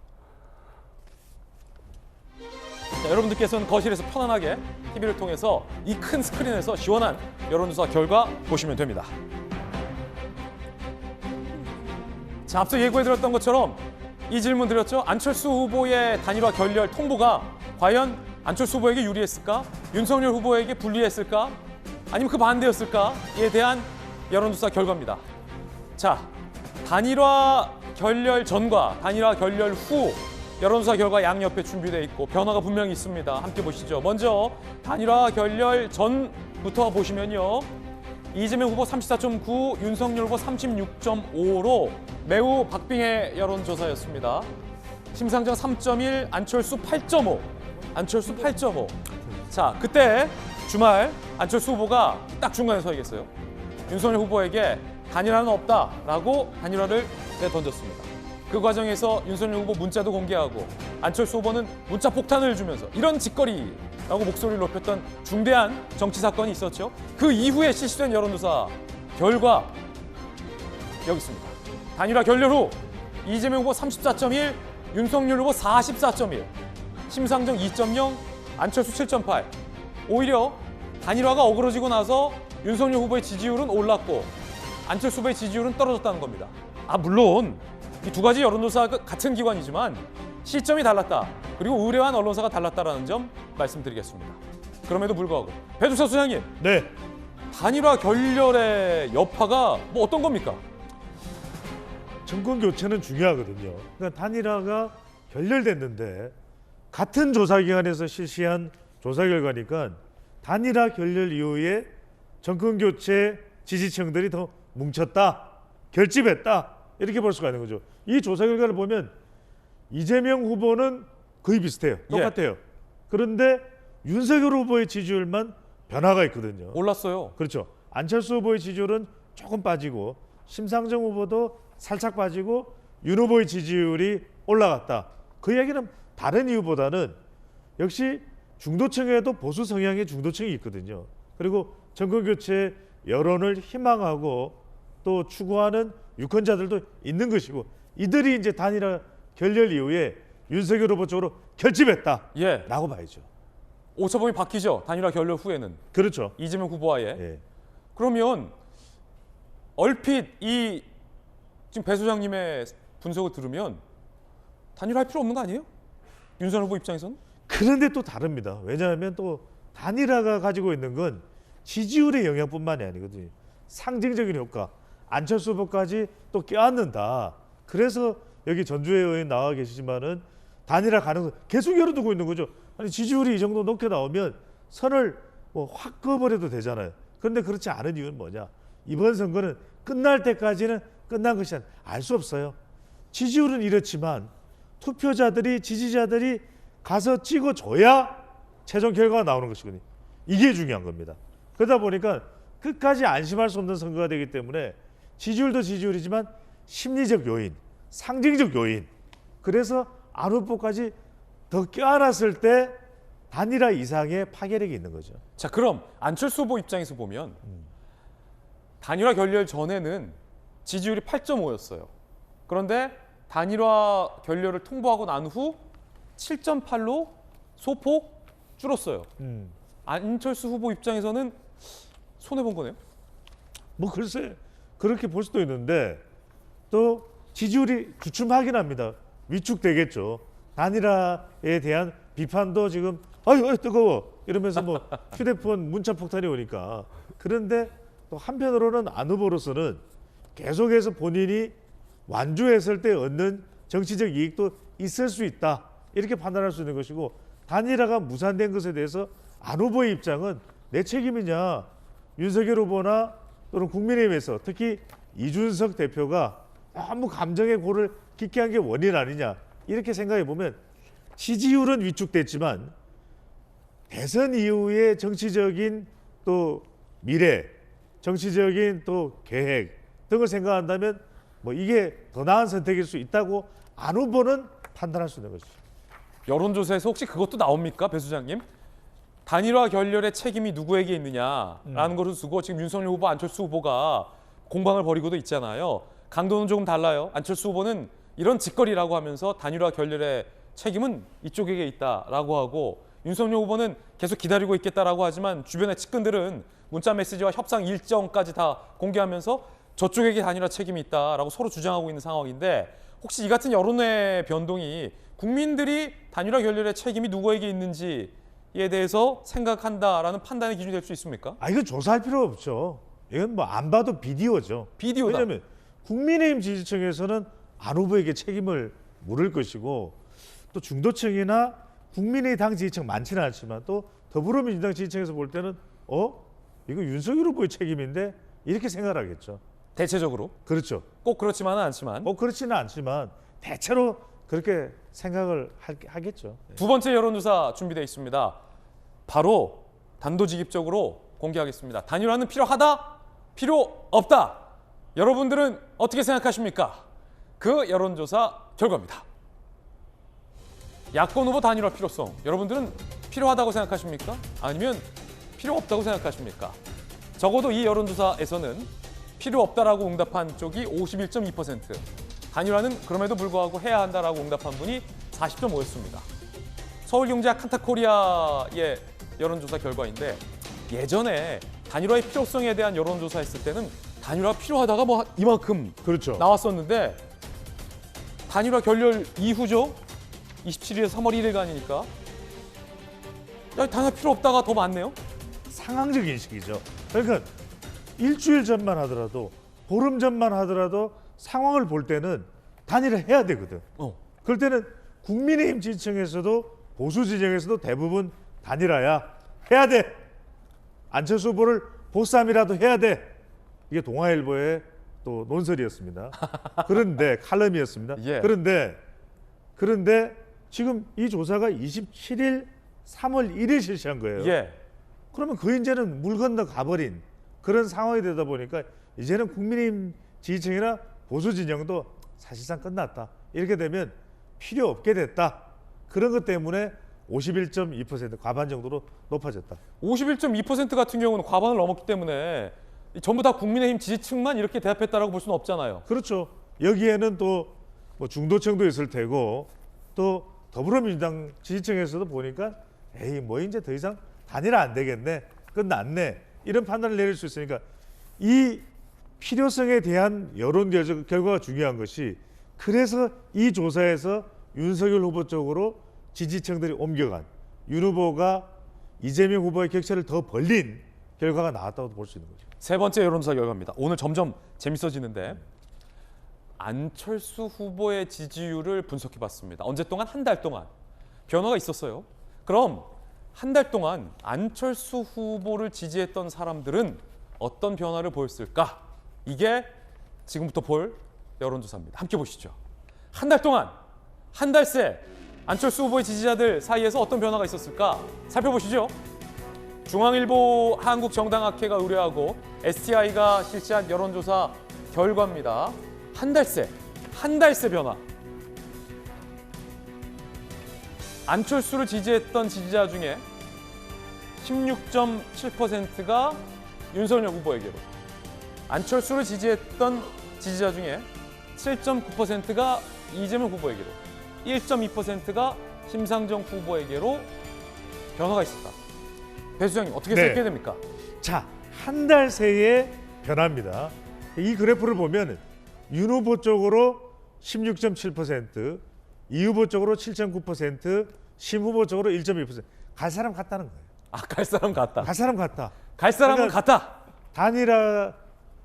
자, 여러분들께서는 거실에서 편안하게 TV를 통해서 이 큰 스크린에서 시원한 여론조사 결과 보시면 됩니다. 자, 앞서 예고해드렸던 것처럼 이 질문 드렸죠. 안철수 후보의 단일화 결렬 통보가 과연 안철수 후보에게 유리했을까? 윤석열 후보에게 불리했을까? 아니면 그 반대였을까?에 대한 여론조사 결과입니다. 자, 단일화 결렬 전과 단일화 결렬 후 여론조사 결과 양옆에 준비되어 있고 변화가 분명히 있습니다. 함께 보시죠. 먼저 단일화 결렬 전부터 보시면요. 이재명 후보 34.9, 윤석열 후보 36.5로 매우 박빙의 여론조사였습니다. 심상정 3.1, 안철수 8.5. 안철수 8.5. 자, 그때 주말 안철수 후보가 딱 중간에 서 있겠어요. 윤석열 후보에게 단일화는 없다라고 단일화를 내던졌습니다. 그 과정에서 윤석열 후보 문자도 공개하고 안철수 후보는 문자 폭탄을 주면서 이런 짓거리라고 목소리를 높였던 중대한 정치 사건이 있었죠. 그 이후에 실시된 여론조사 결과 여기 있습니다. 단일화 결렬 후 이재명 후보 34.1, 윤석열 후보 44.1, 심상정 2.0, 안철수 7.8. 오히려 단일화가 어그러지고 나서 윤석열 후보의 지지율은 올랐고 안철수 후보의 지지율은 떨어졌다는 겁니다. 물론 이 두 가지 여론조사가 같은 기관이지만 시점이 달랐다. 그리고 의뢰한 언론사가 달랐다라는 점 말씀드리겠습니다. 그럼에도 불구하고 배주서 소장님, 네. 단일화 결렬의 여파가 뭐 어떤 겁니까? 정권 교체는 중요하거든요. 그러니까 단일화가 결렬됐는데 같은 조사기관에서 실시한 조사 결과니까 단일화 결렬 이후에 정권 교체 지지층들이 더 뭉쳤다, 결집했다 이렇게 볼 수가 있는 거죠. 이 조사 결과를 보면 이재명 후보는 거의 비슷해요. 똑같아요. 그런데 윤석열 후보의 지지율만 변화가 있거든요. 올랐어요. 그렇죠. 안철수 후보의 지지율은 조금 빠지고 심상정 후보도 살짝 빠지고 윤 후보의 지지율이 올라갔다. 그 얘기는 다른 이유보다는 역시 중도층에도 보수 성향의 중도층이 있거든요. 그리고 정권교체 여론을 희망하고 또 추구하는 유권자들도 있는 것이고 이들이 이제 단일화 결렬 이후에 윤석열 후보 쪽으로 결집했다. 라고 봐야죠. 오차범위 바뀌죠. 단일화 결렬 후에는. 그렇죠. 이재명 후보와의. 그러면 얼핏 이 지금 배 소장님의 분석을 들으면 단일화할 필요 없는 거 아니에요? 윤석열 후보 입장에서는? 그런데 또 다릅니다. 왜냐하면 또 단일화가 가지고 있는 건 지지율의 영향뿐만이 아니거든요. 상징적인 효과. 안철수 후보까지 또 껴안는다. 그래서 여기 전주의 의원 나와 계시지만은 단일화 가능성 계속 열어두고 있는 거죠. 아니 지지율이 이 정도 높게 나오면 선을 뭐 확 그어버려도 되잖아요. 그런데 그렇지 않은 이유는 뭐냐? 이번 선거는 끝날 때까지는 끝난 것이 알 수 없어요. 지지율은 이렇지만 투표자들이 지지자들이 가서 찍어줘야 최종 결과가 나오는 것이거든요. 이게 중요한 겁니다. 그러다 보니까 끝까지 안심할 수 없는 선거가 되기 때문에 지지율도 지지율이지만 심리적 요인, 상징적 요인. 그래서 안 후보까지 더 껴안았을 때 단일화 이상의 파괴력이 있는 거죠. 자, 그럼 안철수 후보 입장에서 보면 단일화 결렬 전에는 지지율이 8.5였어요. 그런데 단일화 결렬을 통보하고 난 후 7.8로 소폭 줄었어요. 안철수 후보 입장에서는 손해본 거네요? 뭐 글쎄 그렇게 볼 수도 있는데 또 지지율이 주춤하긴 합니다. 위축되겠죠. 단일화에 대한 비판도 지금 아유 뜨거워 이러면서 뭐 휴대폰 문자 폭탄이 오니까. 그런데 또 한편으로는 안 후보로서는 계속해서 본인이 완주했을 때 얻는 정치적 이익도 있을 수 있다. 이렇게 판단할 수 있는 것이고 단일화가 무산된 것에 대해서 안 후보의 입장은 내 책임이냐. 윤석열 후보나 또는 국민의힘에서 특히 이준석 대표가 너무 감정의 골을 깊게 한 게 원인 아니냐. 이렇게 생각해 보면 지지율은 위축됐지만 대선 이후의 정치적인 또 미래, 정치적인 또 계획 등을 생각한다면 뭐 이게 더 나은 선택일 수 있다고 안 후보는 판단할 수 있는 것이죠. 여론조사에서 혹시 그것도 나옵니까, 배 소장님? 단일화 결렬의 책임이 누구에게 있느냐라는 것을 두고 지금 윤석열 후보, 안철수 후보가 공방을 벌이고도 있잖아요. 강도는 조금 달라요. 안철수 후보는 이런 짓거리라고 하면서 단일화 결렬의 책임은 이쪽에게 있다라고 하고 윤석열 후보는 계속 기다리고 있겠다라고 하지만 주변의 측근들은 문자 메시지와 협상 일정까지 다 공개하면서 저쪽에게 단일화 책임이 있다라고 서로 주장하고 있는 상황인데 혹시 이 같은 여론의 변동이 국민들이 단일화 결렬의 책임이 누구에게 있는지에 대해서 생각한다라는 판단의 기준이 될 수 있습니까? 이건 조사할 필요 없죠. 이건 뭐 안 봐도 비디오죠. 비디오다. 왜냐하면 국민의힘 지지층에서는 안 후보에게 책임을 물을 것이고 또 중도층이나 국민의 당 지지층 많지는 않지만 또 더불어민주당 지지층에서 볼 때는 이거 윤석열 후보의 책임인데 이렇게 생각을 하겠죠. 대체적으로. 그렇죠. 꼭 그렇지만은 않지만. 꼭 그렇지는 않지만 대체로 그렇게 생각을 하겠죠. 두 번째 여론조사 준비되어 있습니다. 바로 단도직입적으로 공개하겠습니다. 단일화는 필요하다? 필요 없다? 여러분들은 어떻게 생각하십니까? 그 여론조사 결과입니다. 야권 후보 단일화 필요성, 여러분들은 필요하다고 생각하십니까? 아니면 필요 없다고 생각하십니까? 적어도 이 여론조사에서는 필요 없다라고 응답한 쪽이 51.2%, 단일화는 그럼에도 불구하고 해야 한다라고 응답한 분이 40.5였습니다. 서울경제학 칸타코리아의 여론조사 결과인데, 예전에 단일화의 필요성에 대한 여론조사 했을 때는 단일화 필요하다가 뭐 이만큼 그렇죠. 나왔었는데, 단일화 결렬 이후죠. 27일에서 3월 1일간이니까 야, 단일화 필요 없다가 더 많네요. 상황적인 시기죠. 그러니까 일주일 전만 하더라도, 보름 전만 하더라도 상황을 볼 때는 단일화 해야 되거든. 그럴 때는 국민의힘 지지층에서도 보수 진영에서도 대부분 단일화야. 해야 돼. 안철수 후보를 보쌈이라도 해야 돼. 이게 동아일보의 또 논설이었습니다. 그런데 칼럼이었습니다. 예. 그런데 지금 이 조사가 27일 3월 1일 실시한 거예요. 예. 그러면 그 이제는 물 건너 가버린 그런 상황이 되다 보니까 이제는 국민의힘 지지층이나 보수 진영도 사실상 끝났다. 이렇게 되면 필요 없게 됐다. 그런 것 때문에 51.2% 과반 정도로 높아졌다. 51.2% 같은 경우는 과반을 넘었기 때문에 전부 다 국민의힘 지지층만 이렇게 대답했다라고 볼 수는 없잖아요. 그렇죠. 여기에는 또 뭐 중도층도 있을 테고, 또 더불어민주당 지지층에서도 보니까 에이 뭐 이제 더 이상 단일화 안 되겠네, 끝났네, 이런 판단을 내릴 수 있으니까 이 필요성에 대한 여론 결과가 중요한 것이, 그래서 이 조사에서 윤석열 후보 쪽으로 지지층들이 옮겨간, 윤 후보가 이재명 후보의 격차를 더 벌린 결과가 나왔다고 볼 수 있는 거죠. 세 번째 여론조사 결과입니다. 오늘 점점 재밌어지는데, 안철수 후보의 지지율을 분석해봤습니다. 언제 동안? 한 달 동안 변화가 있었어요. 그럼 한 달 동안 안철수 후보를 지지했던 사람들은 어떤 변화를 보였을까? 이게 지금부터 볼 여론조사입니다. 함께 보시죠. 한 달 동안, 한 달 새 안철수 후보의 지지자들 사이에서 어떤 변화가 있었을까? 살펴보시죠. 중앙일보 한국정당학회가 의뢰하고 STI가 실시한 여론조사 결과입니다. 한 달 새 변화. 안철수를 지지했던 지지자 중에 16.7%가 윤석열 후보에게로, 안철수를 지지했던 지지자 중에 7.9%가 이재명 후보에게로, 1.2%가 심상정 후보에게로 변화가 있었다. 배 수장님, 어떻게 생각해야 됩니까? 자, 한 달 새의 변화입니다. 이 그래프를 보면 윤 후보 쪽으로 16.7%, 이 후보 쪽으로 7.9%, 심 후보 쪽으로 1.2%. 갈 사람 같다는 거예요. 아, 갈 사람 같다. 갈 사람 같다. 갈 사람은 그러니까 같다. 단일화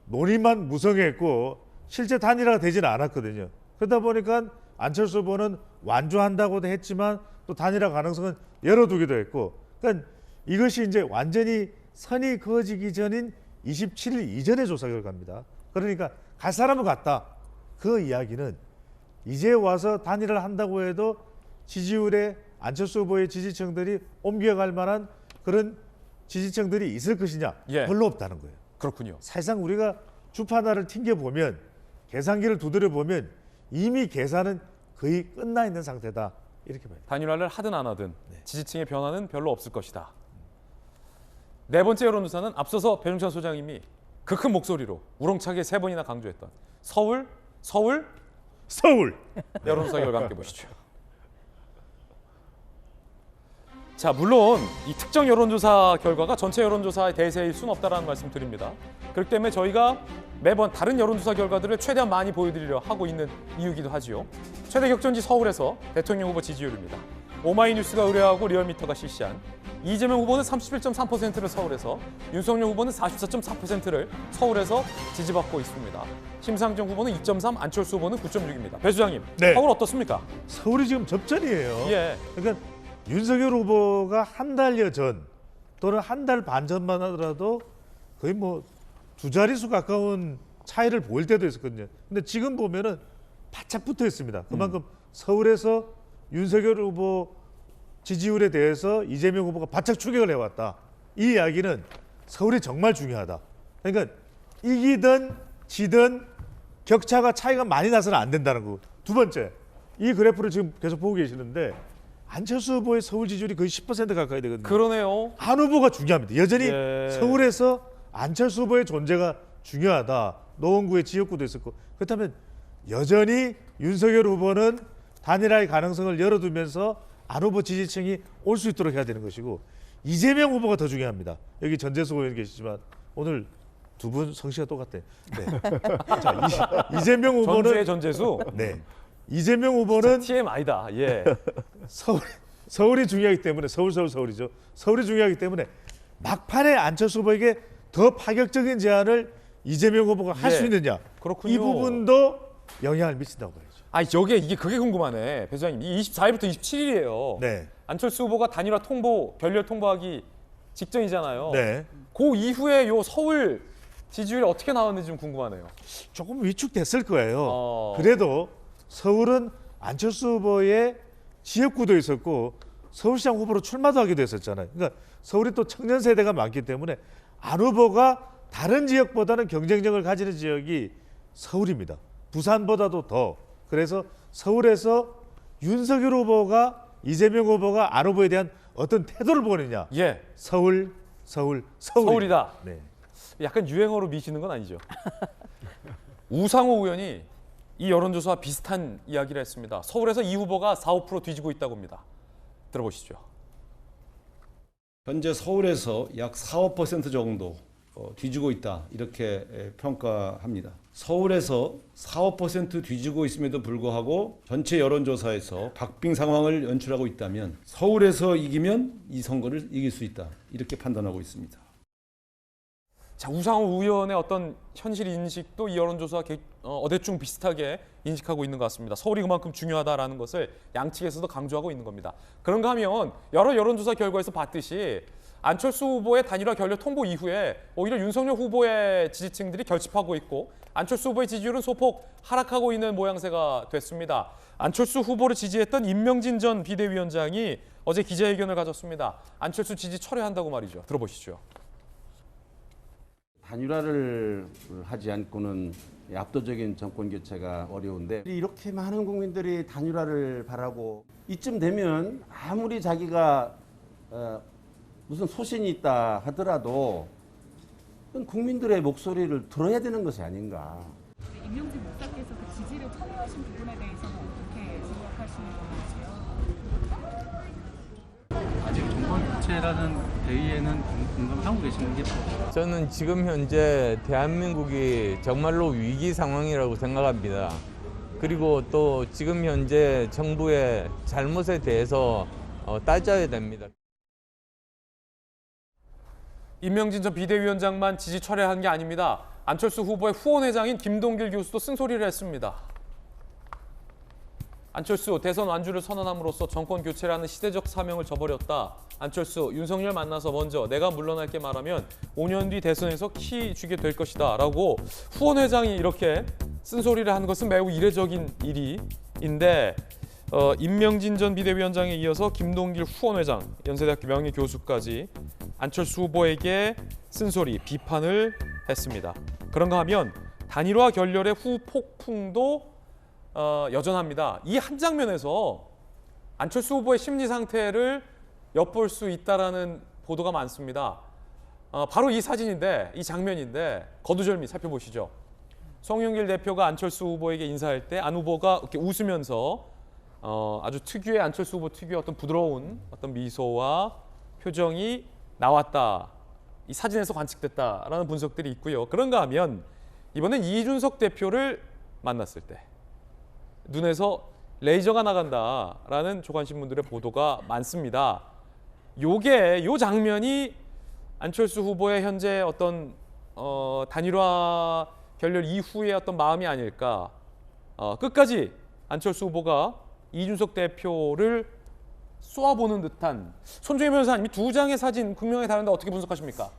논의만 무성했고 실제 단일화가 되지는 않았거든요. 그러다 보니까 안철수 후보는 완주한다고도 했지만 또 단일화 가능성은 열어두기도 했고, 그러니까 이것이 이제 완전히 선이 그어지기 전인 27일 이전의 조사 결과입니다. 그러니까 갈 사람은 같다. 그 이야기는 이제 와서 단일화를 한다고 해도 지지율에 안철수 후보의 지지층들이 옮겨갈 만한 그런 지지층들이 있을 것이냐? 예. 별로 없다는 거예요. 그렇군요. 사실상 우리가 주판화를 튕겨보면, 계산기를 두드려보면 이미 계산은 거의 끝나 있는 상태다. 이렇게 봐요. 단일화를 하든 안 하든 지지층의 변화는 별로 없을 것이다. 네 번째 여론조사는 앞서서 배종찬 소장님이 그 큰 목소리로 우렁차게 3번이나 강조했던 서울 여론조사 결과 함께 보시죠. 자, 물론 이 특정 여론조사 결과가 전체 여론조사의 대세일 수는 없다라는 말씀 드립니다. 그렇기 때문에 저희가 매번 다른 여론조사 결과들을 최대한 많이 보여드리려 하고 있는 이유이기도 하지요. 최대 격전지 서울에서 대통령 후보 지지율입니다. 오마이뉴스가 의뢰하고 리얼미터가 실시한 이재명 후보는 31.3%를 서울에서, 윤석열 후보는 44.4%를 서울에서 지지받고 있습니다. 심상정 후보는 2.3, 안철수 후보는 9.6입니다. 배 수장님, 네. 서울 어떻습니까? 서울이 지금 접전이에요. 예. 그러니까 윤석열 후보가 한 달여 전 또는 한 달 반 전만 하더라도 거의 뭐 두 자릿수 가까운 차이를 보일 때도 있었거든요. 근데 지금 보면은 바짝 붙어 있습니다. 그만큼 서울에서 윤석열 후보 지지율에 대해서 이재명 후보가 바짝 추격을 해왔다. 이 이야기는 서울이 정말 중요하다. 그러니까 이기든 지든 격차가 차이가 많이 나서는 안 된다는 거. 두 번째, 이 그래프를 지금 계속 보고 계시는데 안철수 후보의 서울 지지율이 거의 10% 가까이 되거든요. 그러네요. 안 후보가 중요합니다. 여전히 예. 서울에서 안철수 후보의 존재가 중요하다. 노원구의 지역구도 있었고 그렇다면 여전히 윤석열 후보는 단일화의 가능성을 열어두면서 안 후보 지지층이 올 수 있도록 해야 되는 것이고 이재명 후보가 더 중요합니다. 여기 전재수 의원 계시지만 오늘 두 분 성씨가 똑같대. 네. 자, 이재명 후보는 전주의 전재수. 네. 이재명 후보는 TMI다. 예. 서울이 중요하기 때문에 서울이죠. 서울이 중요하기 때문에 막판에 안철수 후보에게 더 파격적인 제안을 이재명 후보가 할 수 있느냐. 그렇군요. 이 부분도 영향을 미친다고 봐야죠. 아, 그게 궁금하네. 배수장님. 이 24일부터 27일이에요. 네. 안철수 후보가 단일화 결렬 통보하기 직전이잖아요. 네. 그 이후에 요 서울 지지율이 어떻게 나왔는지 좀 궁금하네요. 조금 위축됐을 거예요. 그래도 서울은 안철수 후보의 지역구도 있었고 서울시장 후보로 출마도 하기도 했었잖아요. 그러니까 서울이 또 청년 세대가 많기 때문에 안 후보가 다른 지역보다는 경쟁력을 가지는 지역이 서울입니다. 부산보다도 더. 그래서 서울에서 윤석열 후보가 이재명 후보가 안 후보에 대한 어떤 태도를 보느냐. 예. 서울이다. 네. 약간 유행어로 미시는 건 아니죠. 우상호 의원이 이 여론조사와 비슷한 이야기를 했습니다. 서울에서 이 후보가 4~5% 뒤지고 있다고 합니다. 들어보시죠. 현재 서울에서 약 4~5% 정도 뒤지고 있다 이렇게 평가합니다. 서울에서 4~5% 뒤지고 있음에도 불구하고 전체 여론조사에서 박빙 상황을 연출하고 있다면 서울에서 이기면 이 선거를 이길 수 있다 이렇게 판단하고 있습니다. 자, 우상호 의원의 어떤 현실 인식도 이 여론조사와 어대충 비슷하게 인식하고 있는 것 같습니다. 서울이 그만큼 중요하다라는 것을 양측에서도 강조하고 있는 겁니다. 그런가 하면 여러 여론조사 결과에서 봤듯이 안철수 후보의 단일화 결렬 통보 이후에 오히려 윤석열 후보의 지지층들이 결집하고 있고 안철수 후보의 지지율은 소폭 하락하고 있는 모양새가 됐습니다. 안철수 후보를 지지했던 임명진 전 비대위원장이 어제 기자회견을 가졌습니다. 안철수 지지 철회한다고 말이죠. 들어보시죠. 단일화를 하지 않고는 압도적인 정권 교체가 어려운데 이렇게 많은 국민들이 단일화를 바라고 이쯤 되면 아무리 자기가 무슨 소신이 있다 하더라도 국민들의 목소리를 들어야 되는 것이 아닌가. 임명진 목사께서 그 지지를 철회하신 부분에 대해서는 어떻게 생각하시는 건지요? 아직 정권 교체라는 대의에는 공감하고 계시는 게 맞죠? 저는 지금 현재 대한민국이 정말로 위기 상황이라고 생각합니다. 그리고 또 지금 현재 정부의 잘못에 대해서 따져야 됩니다. 임명진 전 비대위원장만 지지 철회한 게 아닙니다. 안철수 후보의 후원회장인 김동길 교수도 쓴소리를 했습니다. 안철수 대선 완주를 선언함으로써 정권 교체라는 시대적 사명을 저버렸다. 안철수, 윤석열 만나서 먼저 내가 물러날게 말하면 5년 뒤 대선에서 키 쥐게 될 것이다 라고 후원회장이 이렇게 쓴소리를 한 것은 매우 이례적인 일인데 임명진 전 비대위원장에 이어서 김동길 후원회장, 연세대학교 명예교수까지 안철수 후보에게 쓴소리, 비판을 했습니다. 그런가 하면 단일화 결렬의 후폭풍도 여전합니다. 이 한 장면에서 안철수 후보의 심리 상태를 엿볼 수 있다라는 보도가 많습니다. 바로 이 사진인데, 이 장면인데 거두절미 살펴보시죠. 송영길 대표가 안철수 후보에게 인사할 때 안 후보가 이렇게 웃으면서 아주 특유의 안철수 후보 특유의 어떤 부드러운 어떤 미소와 표정이 나왔다. 이 사진에서 관측됐다라는 분석들이 있고요. 그런가 하면 이번엔 이준석 대표를 만났을 때 눈에서 레이저가 나간다라는 조간신문들의 보도가 많습니다. 요 장면이 안철수 후보의 현재 어떤 단일화 결렬 이후의 어떤 마음이 아닐까. 끝까지 안철수 후보가 이준석 대표를 쏘아보는 듯한. 손정혜 변호사님, 두 장의 사진 극명하게 다른데 어떻게 분석하십니까?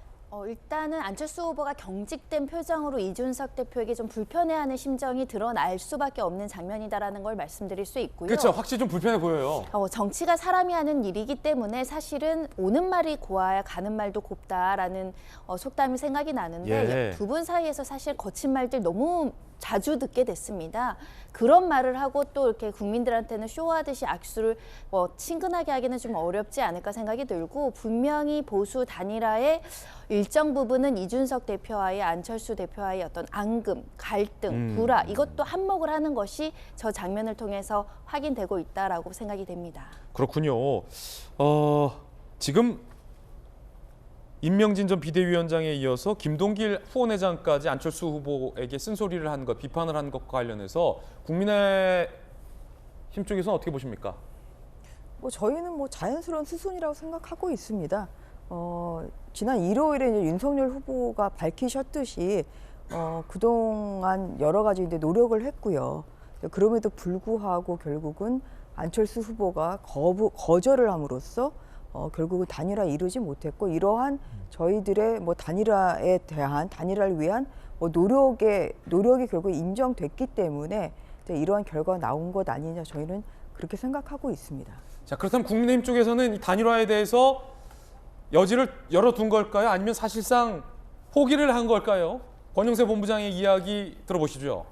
일단은 안철수 후보가 경직된 표정으로 이준석 대표에게 좀 불편해하는 심정이 드러날 수밖에 없는 장면이다라는 걸 말씀드릴 수 있고요. 그렇죠. 확실히 좀 불편해 보여요. 정치가 사람이 하는 일이기 때문에 사실은 오는 말이 고와야 가는 말도 곱다라는 속담이 생각이 나는데 예. 두 분 사이에서 사실 거친 말들 너무 자주 듣게 됐습니다. 그런 말을 하고 또 이렇게 국민들한테는 쇼하듯이 악수를 친근하게 하기는 좀 어렵지 않을까 생각이 들고 분명히 보수 단일화의 일정 부분은 이준석 대표와의 안철수 대표와의 어떤 앙금, 갈등, 불화 이것도 한몫을 하는 것이 저 장면을 통해서 확인되고 있다라고 생각이 됩니다. 그렇군요. 지금 임명진 전 비대위원장에 이어서 김동길 후원회장까지 안철수 후보에게 쓴소리를 한 것, 비판을 한 것과 관련해서 국민의힘 쪽에서는 어떻게 보십니까? 저희는 자연스러운 수순이라고 생각하고 있습니다. 지난 일요일에 이제 윤석열 후보가 밝히셨듯이 그동안 여러 가지 이제 노력을 했고요. 그럼에도 불구하고 결국은 안철수 후보가 거절을 함으로써 결국은 단일화 이루지 못했고 이러한 저희들의 단일화를 위한 노력이 결국 인정됐기 때문에 이러한 결과가 나온 것 아니냐 저희는 그렇게 생각하고 있습니다. 자, 그렇다면 국민의힘 쪽에서는 이 단일화에 대해서 여지를 열어둔 걸까요? 아니면 사실상 포기를 한 걸까요? 권영세 본부장의 이야기 들어보시죠.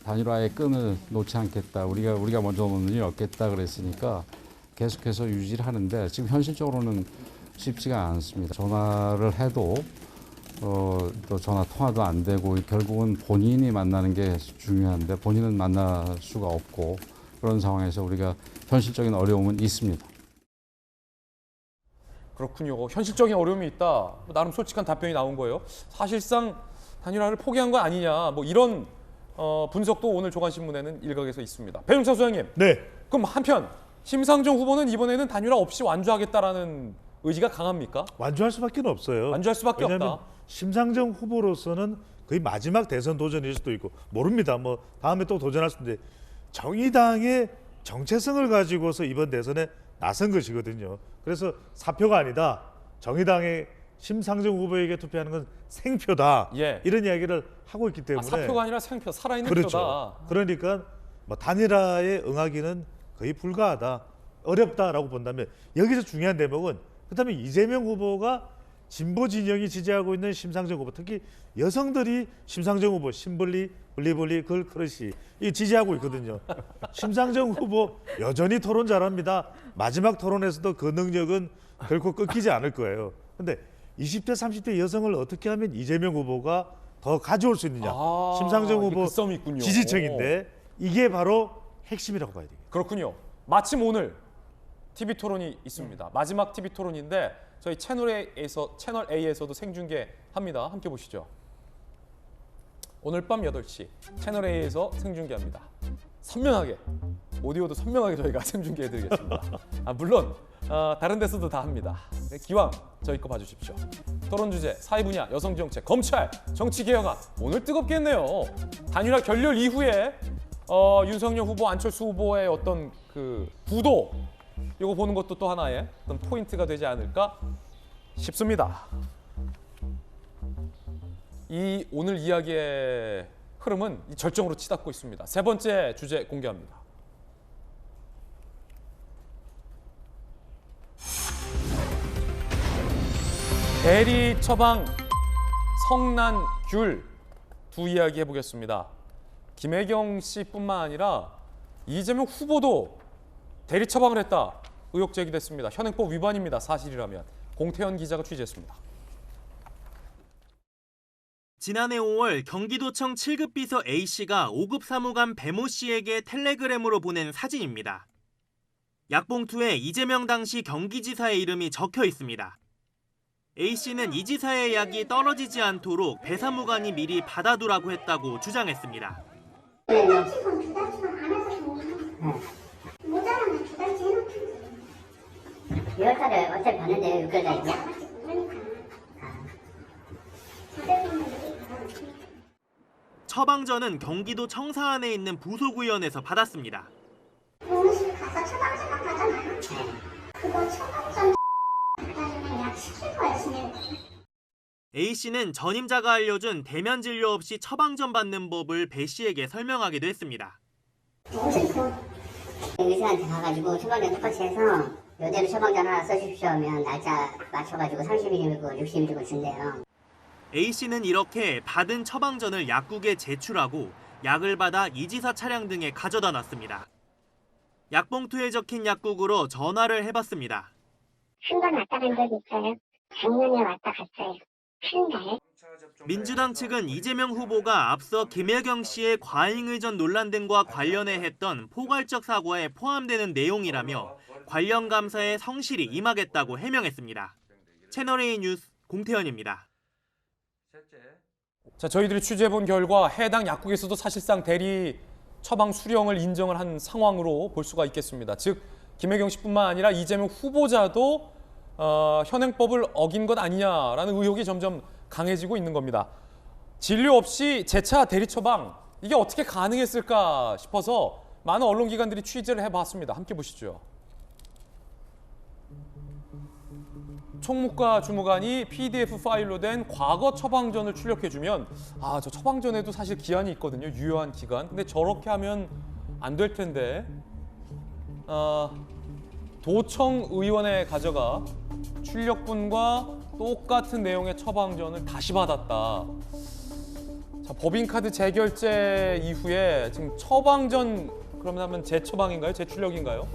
단일화의 끈을 놓지 않겠다. 우리가 먼저 문을 얻겠다 그랬으니까 계속해서 유지를 하는데 지금 현실적으로는 쉽지가 않습니다. 전화를 해도 또 전화 통화도 안 되고 결국은 본인이 만나는 게 중요한데 본인은 만날 수가 없고 그런 상황에서 우리가 현실적인 어려움은 있습니다. 그렇군요. 현실적인 어려움이 있다. 나름 솔직한 답변이 나온 거예요. 사실상 단일화를 포기한 거 아니냐. 이런 분석도 오늘 조간신문에는 일각에서 있습니다. 배용찬 소장님. 네. 그럼 한편 심상정 후보는 이번에는 단일화 없이 완주하겠다라는 의지가 강합니까? 완주할 수밖에 없어요. 완주할 수밖에 왜냐하면 없다. 심상정 후보로서는 거의 마지막 대선 도전일 수도 있고 모릅니다. 다음에 또 도전할 수도 있는데 정의당의 정체성을 가지고서 이번 대선에 나선 것이거든요. 그래서 사표가 아니다. 정의당의 심상정 후보에게 투표하는 건 생표다. 예. 이런 이야기를 하고 있기 때문에 사표가 아니라 생표, 살아있는 그렇죠. 표다. 그러니까 단일화에 응하기는 거의 불가하다. 어렵다라고 본다면 여기서 중요한 대목은 그렇다면 이재명 후보가 진보 진영이 지지하고 있는 심상정 후보, 특히 여성들이 심상정 후보 심블리, 블리블리, 걸크러쉬 이 지지하고 있거든요. 심상정 후보 여전히 토론 잘합니다. 마지막 토론에서도 그 능력은 결코 꺾이지 않을 거예요. 그런데 20대, 30대 여성을 어떻게 하면 이재명 후보가 더 가져올 수 있느냐. 심상정 후보 그 썸이 있군요. 지지층인데 이게 바로 핵심이라고 봐야 되겠죠. 그렇군요. 마침 오늘 TV 토론이 있습니다. 마지막 TV 토론인데 저희 채널 A에서도 생중계합니다. 함께 보시죠. 오늘 밤 8시 채널 A에서 생중계합니다. 선명하게, 오디오도 선명하게 저희가 생중계해드리겠습니다. 물론 다른 데서도 다 합니다. 기왕 저희 거 봐주십시오. 토론 주제, 사회 분야, 여성정책, 검찰, 정치개혁안. 오늘 뜨겁게 했네요. 단일화 결렬 이후에 윤석열 후보, 안철수 후보의 어떤 그 구도 이거 보는 것도 또 하나의 어떤 포인트가 되지 않을까 싶습니다. 이 오늘 이야기의 흐름은 절정으로 치닫고 있습니다. 세 번째 주제 공개합니다. 대리 처방 성난 귤 두 이야기 해보겠습니다. 김혜경 씨뿐만 아니라 이재명 후보도 대리 처방을 했다 의혹 제기됐습니다. 현행법 위반입니다. 사실이라면. 공태현 기자가 취재했습니다. 지난해 5월 경기도청 7급 비서 A씨가 5급 사무관 배모 씨에게 텔레그램으로 보낸 사진입니다. 약봉투에 이재명 당시 경기지사의 이름이 적혀 있습니다. A씨는 이 지사의 약이 떨어지지 않도록 배 사무관이 미리 받아두라고 했다고 주장했습니다. 모자라면 2달치 해놓고 6월달에 어차피 받는데 6개월 있냐? 처방전은 경기도 청사안에 있는 부속의원에서 받았습니다. 병원실 가서 처방전만 받잖아요. 그거 처방전 나중에 약 시킬 거예요. 하시네요. A씨는 전임자가 알려준 대면 진료 없이 처방전 받는 법을 배 씨에게 설명하기도 했습니다. 의사한테 가가지고 처방전 똑같이 해서 이대로 처방전 하나 써주십시오 하면 날짜 맞춰가지고 30일이고 60일이고 준대요. A씨는 이렇게 받은 처방전을 약국에 제출하고 약을 받아 이지사 차량 등에 가져다 놨습니다. 약봉투에 적힌 약국으로 전화를 해봤습니다. 한 번 왔다 간 적이 있어요. 작년에 왔다 갔어요. 한 달. 민주당 측은 이재명 후보가 앞서 김혜경 씨의 과잉 의전 논란 등과 관련해 했던 포괄적 사과에 포함되는 내용이라며 관련 감사에 성실히 임하겠다고 해명했습니다. 채널A 뉴스 공태현입니다. 자, 저희들이 취재해본 결과 해당 약국에서도 사실상 대리 처방 수령을 인정을 한 상황으로 볼 수가 있겠습니다. 즉 김혜경 씨뿐만 아니라 이재명 후보자도 현행법을 어긴 것 아니냐라는 의혹이 점점 강해지고 있는 겁니다. 진료 없이 재차 대리 처방, 이게 어떻게 가능했을까 싶어서 많은 언론기관들이 취재를 해봤습니다. 함께 보시죠. 총무과 주무관이 PDF 파일로 된 과거 처방전을 출력해주면 저 처방전에도 사실 기한이 있거든요. 유효한 기간. 근데 저렇게 하면 안 될 텐데 도청 의원에 가져가 출력분과 똑같은 내용의 처방전을 다시 받았다. 자, 법인카드 재결제 이후에 지금 처방전 그러면 재처방인가요? 재출력인가요?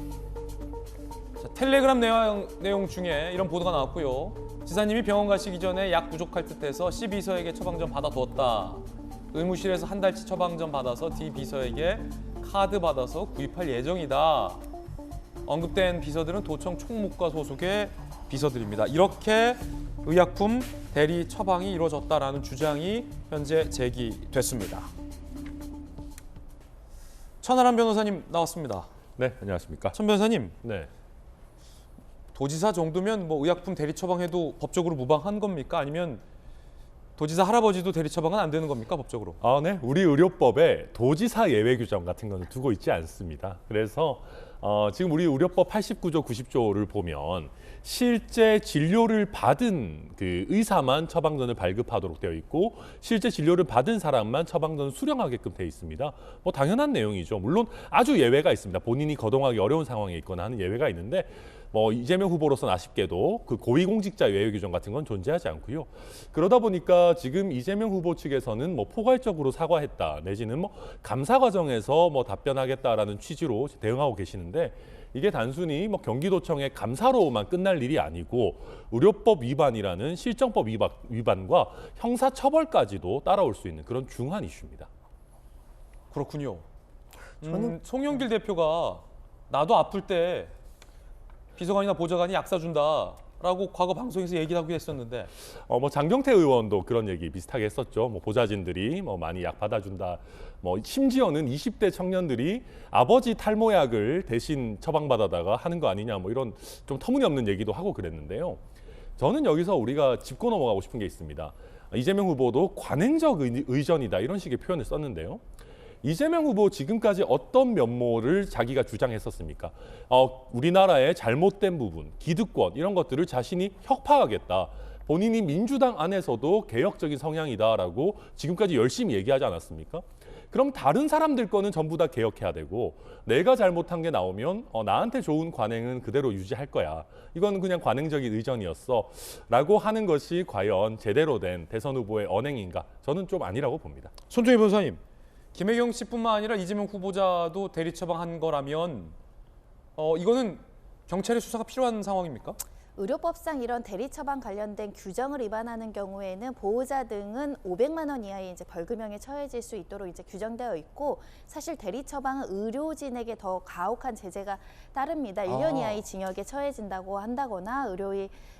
자, 텔레그램 내용 중에 이런 보도가 나왔고요. 지사님이 병원 가시기 전에 약 부족할 듯해서 C 비서에게 처방전 받아두었다. 의무실에서 한 달치 처방전 받아서 D 비서에게 카드 받아서 구입할 예정이다. 언급된 비서들은 도청 총무과 소속의 비서들입니다. 이렇게 의약품 대리 처방이 이루어졌다라는 주장이 현재 제기됐습니다. 천하람 변호사님 나왔습니다. 네, 안녕하십니까. 천 변호사님. 네. 도지사 정도면 뭐 의약품 대리 처방해도 법적으로 무방한 겁니까? 아니면 도지사 할아버지도 대리 처방은 안 되는 겁니까? 법적으로? 네. 우리 의료법에 도지사 예외 규정 같은 거는 두고 있지 않습니다. 그래서 지금 우리 의료법 89조, 90조를 보면 실제 진료를 받은 그 의사만 처방전을 발급하도록 되어 있고 실제 진료를 받은 사람만 처방전을 수령하게끔 되어 있습니다. 뭐 당연한 내용이죠. 물론 아주 예외가 있습니다. 본인이 거동하기 어려운 상황에 있거나 하는 예외가 있는데 뭐 이재명 후보로서는 아쉽게도 그 고위공직자 예외 규정 같은 건 존재하지 않고요. 그러다 보니까 지금 이재명 후보 측에서는 뭐 포괄적으로 사과했다 내지는 뭐 감사 과정에서 뭐 답변하겠다라는 취지로 대응하고 계시는데 이게 단순히 뭐 경기도청의 감사로만 끝날 일이 아니고 의료법 위반이라는 실정법 위반과 형사처벌까지도 따라올 수 있는 그런 중한 이슈입니다. 그렇군요. 송영길 대표가 나도 아플 때 비서관이나 보좌관이 약 사준다라고 과거 방송에서 얘기를 하기도 했었는데 뭐 장경태 의원도 그런 얘기 비슷하게 했었죠. 뭐 보좌진들이 뭐 많이 약 받아준다. 뭐 심지어는 20대 청년들이 아버지 탈모약을 대신 처방받아다가 하는 거 아니냐 뭐 이런 좀 터무니없는 얘기도 하고 그랬는데요. 저는 여기서 우리가 짚고 넘어가고 싶은 게 있습니다. 이재명 후보도 관행적 의전이다 이런 식의 표현을 썼는데요. 이재명 후보 지금까지 어떤 면모를 자기가 주장했었습니까? 우리나라의 잘못된 부분, 기득권 이런 것들을 자신이 혁파하겠다. 본인이 민주당 안에서도 개혁적인 성향이다라고 지금까지 열심히 얘기하지 않았습니까? 그럼 다른 사람들 거는 전부 다 개혁해야 되고 내가 잘못한 게 나오면 나한테 좋은 관행은 그대로 유지할 거야. 이건 그냥 관행적인 의전이었어. 라고 하는 것이 과연 제대로 된 대선 후보의 언행인가? 저는 좀 아니라고 봅니다. 손정희 변호사님. 김혜경 씨뿐만 아니라 이재명 후보자도 대리 처방한 거라면 이거는 경찰의 수사가 필요한 상황입니까? 의료법상 이런 대리 처방 관련된 규정을 위반하는 경우에는 보호자 등은 500만 원 이하의 이제 벌금형에 처해질 수 있도록 이제 규정되어 있고 사실 대리 처방은 의료진에게 더 가혹한 제재가 따릅니다. 1년 이하의 징역에 처해진다고 한다거나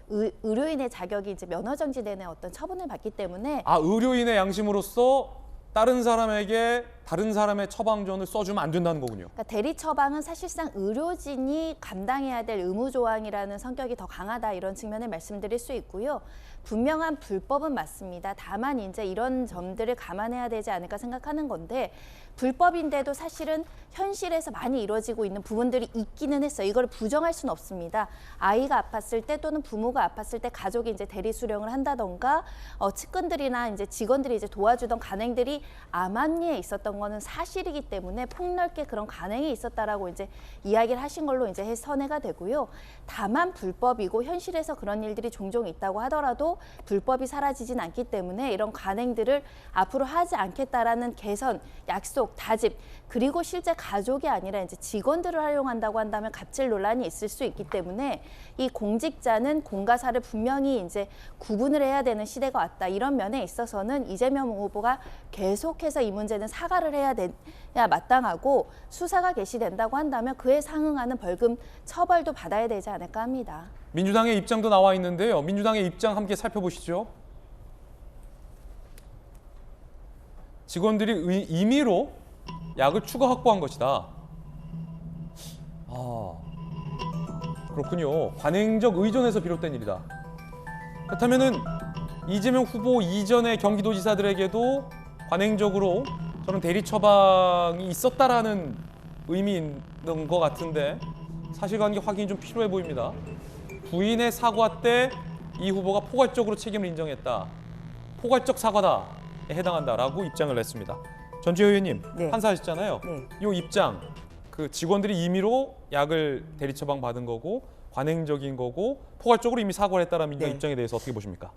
의료인의 자격이 이제 면허 정지되는 어떤 처분을 받기 때문에 의료인의 양심으로서 다른 사람에게 다른 사람의 처방전을 써주면 안 된다는 거군요. 그러니까 대리 처방은 사실상 의료진이 감당해야 될 의무 조항이라는 성격이 더 강하다 이런 측면을 말씀드릴 수 있고요. 분명한 불법은 맞습니다. 다만 이제 이런 점들을 감안해야 되지 않을까 생각하는 건데 불법인데도 사실은 현실에서 많이 이루어지고 있는 부분들이 있기는 했어요. 이걸 부정할 수는 없습니다. 아이가 아팠을 때 또는 부모가 아팠을 때 가족이 이제 대리 수령을 한다던가 측근들이나 이제 직원들이 이제 도와주던 간행들이 암암리에 있었던 거는 사실이기 때문에 폭넓게 그런 간행이 있었다라고 이제 이야기를 하신 걸로 이제 선회가 되고요. 다만 불법이고 현실에서 그런 일들이 종종 있다고 하더라도 불법이 사라지진 않기 때문에 이런 간행들을 앞으로 하지 않겠다라는 개선, 약속, 다짐, 그리고 실제 가족이 아니라 이제 직원들을 활용한다고 한다면 갑질 논란이 있을 수 있기 때문에 이 공직자는 공가사를 분명히 이제 구분을 해야 되는 시대가 왔다. 이런 면에 있어서는 이재명 후보가 계속해서 이 문제는 사과를 해야 마땅하고 수사가 개시된다고 한다면 그에 상응하는 벌금 처벌도 받아야 되지 않을까 합니다. 민주당의 입장도 나와 있는데요. 민주당의 입장 함께 살펴보시죠. 직원들이 임의로 약을 추가 확보한 것이다. 그렇군요. 관행적 의존에서 비롯된 일이다. 그렇다면은 이재명 후보 이전의 경기도지사들에게도 관행적으로 저는 대리 처방이 있었다라는 의미 있는 것 같은데 사실관계 확인이 좀 필요해 보입니다. 부인의 사과 때 이 후보가 포괄적으로 책임을 인정했다. 포괄적 사과다. 해당한다라고 입장을 냈습니다. 전주혜 의원님, 네. 판사하셨잖아요. 네. 이 입장, 그 직원들이 임의로 약을 대리 처방 받은 거고 관행적인 거고 포괄적으로 이미 사과를 했다라는 민주당 네. 입장에 대해서 어떻게 보십니까?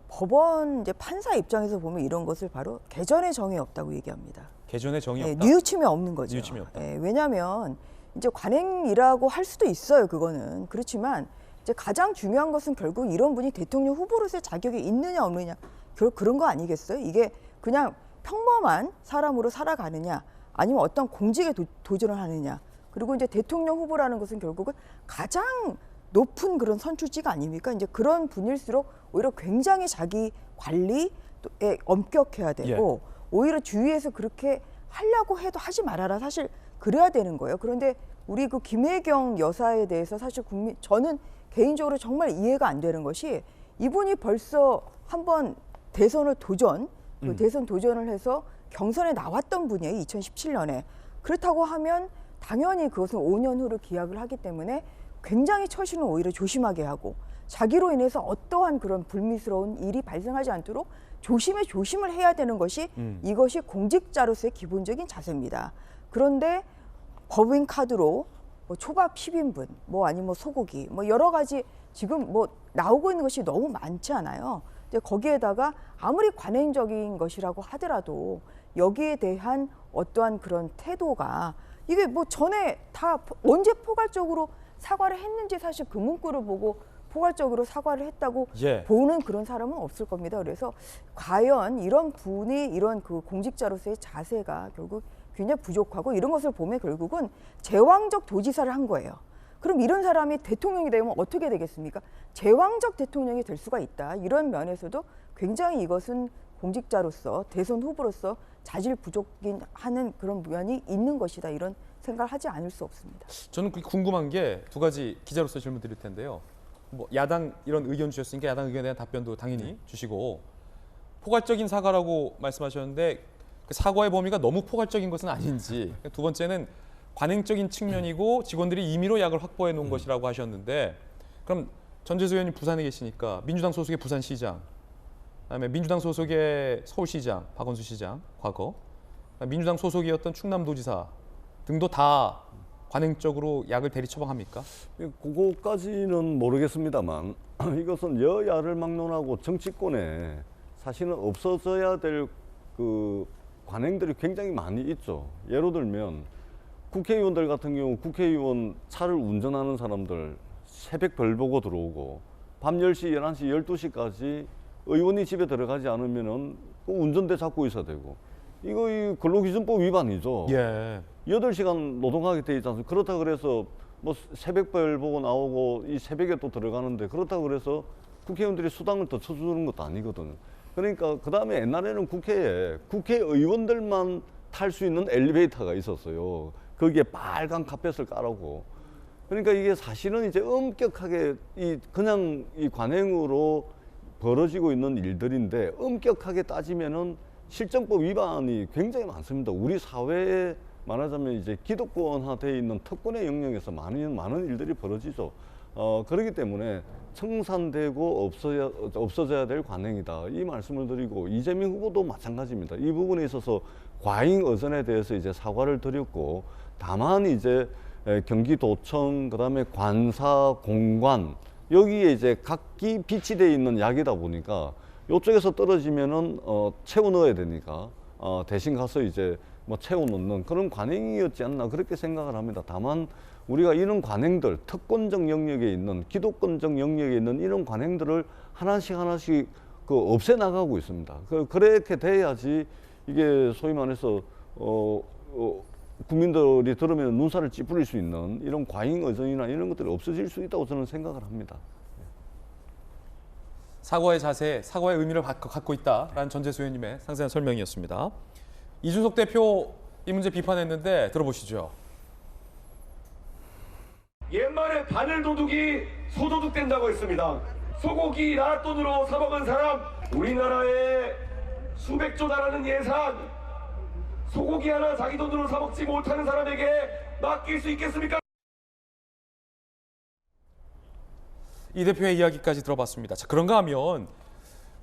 법원 이제 판사 입장에서 보면 이런 것을 바로 개전의 정의 없다고 얘기합니다. 개전의 정의 없다. 뉘우침이 없는 거죠. 뉘우침이 없다. 왜냐하면 이제 관행이라고 할 수도 있어요. 그거는 그렇지만 이제 가장 중요한 것은 결국 이런 분이 대통령 후보로서의 자격이 있느냐 없느냐 그런 거 아니겠어요? 이게 그냥 평범한 사람으로 살아가느냐 아니면 어떤 공직에 도전을 하느냐 그리고 이제 대통령 후보라는 것은 결국은 가장 높은 그런 선출직가 아닙니까? 이제 그런 분일수록 오히려 굉장히 자기 관리에 엄격해야 되고 오히려 주위에서 그렇게 하려고 해도 하지 말아라 사실 그래야 되는 거예요. 그런데 우리 그 김혜경 여사에 대해서 사실 저는 개인적으로 정말 이해가 안 되는 것이 이분이 벌써 한번 대선 도전을 해서 경선에 나왔던 분이에요. 2017년에. 그렇다고 하면 당연히 그것은 5년 후를 기약을 하기 때문에 굉장히 처신을 오히려 조심하게 하고 자기로 인해서 어떠한 그런 불미스러운 일이 발생하지 않도록 조심을 해야 되는 것이 이것이 공직자로서의 기본적인 자세입니다. 그런데 법인 카드로 뭐 초밥 10인분, 뭐 아니면 소고기, 뭐 여러 가지 지금 뭐 나오고 있는 것이 너무 많지 않아요. 근데 거기에다가 아무리 관행적인 것이라고 하더라도 여기에 대한 어떠한 그런 태도가 이게 뭐 전에 다 언제 포괄적으로 사과를 했는지 사실 그 문구를 보고 포괄적으로 사과를 했다고 보는 그런 사람은 없을 겁니다. 그래서 과연 이런 분이 이런 그 공직자로서의 자세가 결국 굉장히 부족하고 이런 것을 보면 결국은 제왕적 도지사를 한 거예요. 그럼 이런 사람이 대통령이 되면 어떻게 되겠습니까? 제왕적 대통령이 될 수가 있다. 이런 면에서도 굉장히 이것은 공직자로서 대선 후보로서 자질 부족인 하는 그런 면이 있는 것이다. 이런 생각을 하지 않을 수 없습니다. 저는 궁금한 게 두 가지 기자로서 질문 드릴 텐데요. 뭐 야당 이런 의견 주셨으니까 야당 의견에 대한 답변도 당연히 주시고 포괄적인 사과라고 말씀하셨는데 그 사과의 범위가 너무 포괄적인 것은 아닌지 두 번째는 관행적인 측면이고 직원들이 임의로 약을 확보해 놓은 것이라고 하셨는데 그럼 전재수 의원님 부산에 계시니까 민주당 소속의 부산시장 그다음에 민주당 소속의 서울시장 박원순 시장 과거 민주당 소속이었던 충남도지사 등도 다 관행적으로 약을 대리 처방합니까? 그거까지는 모르겠습니다만 이것은 여야를 막론하고 정치권에 사실은 없어져야 될 그 관행들이 굉장히 많이 있죠. 예를 들면 국회의원들 같은 경우 국회의원 차를 운전하는 사람들 새벽 별 보고 들어오고 밤 10시, 11시, 12시까지 의원이 집에 들어가지 않으면은 운전대 잡고 있어야 되고 이거 이 근로기준법 위반이죠. 8시간 노동하게 돼 있지 않습니까? 그렇다고 그래서 뭐 새벽별 보고 나오고 이 새벽에 또 들어가는데 그렇다고 그래서 국회의원들이 수당을 더 쳐주는 것도 아니거든요. 그러니까 그 다음에 옛날에는 국회에 국회의원들만 탈 수 있는 엘리베이터가 있었어요. 거기에 빨간 카펫을 깔고. 그러니까 이게 사실은 이제 엄격하게 그냥 이 관행으로 벌어지고 있는 일들인데 일하게 따지면은 실정법 위반이 굉장히 많습니다. 우리 사회에 말하자면 이제 기득권화되어 있는 특권의 영역에서 많은 일들이 벌어지죠. 그렇기 때문에 청산되고 없어져야 될 관행이다. 이 말씀을 드리고 이재명 후보도 마찬가지입니다. 이 부분에 있어서 과잉 어선에 대해서 이제 사과를 드렸고 다만 이제 경기도청 그다음에 관사 공관 여기에 이제 각기 비치되어 있는 약이다 보니까 이쪽에서 떨어지면은 채워 넣어야 되니까 대신 가서 이제 뭐 채워 넣는 그런 관행이었지 않나 그렇게 생각을 합니다. 다만 우리가 이런 관행들 특권적 영역에 있는 기득권적 영역에 있는 이런 관행들을 하나씩 없애 나가고 있습니다. 그렇게 돼야지 이게 소위 말해서 국민들이 들으면 눈살을 찌푸릴 수 있는 이런 과잉 의존이나 이런 것들이 없어질 수 있다고 저는 생각을 합니다. 사과의 자세, 사과의 의미를 갖고 있다라는 전재수 의원님의 상세한 설명이었습니다. 이준석 대표 이 문제 비판했는데 들어보시죠. 옛말에 바늘 도둑이 소도둑 된다고 했습니다. 소고기 나라 돈으로 사 먹은 사람, 우리나라에 수백조 달하는 예산, 소고기 하나 자기 돈으로 사 먹지 못하는 사람에게 맡길 수 있겠습니까? 이 대표의 이야기까지 들어봤습니다. 자, 그런가 하면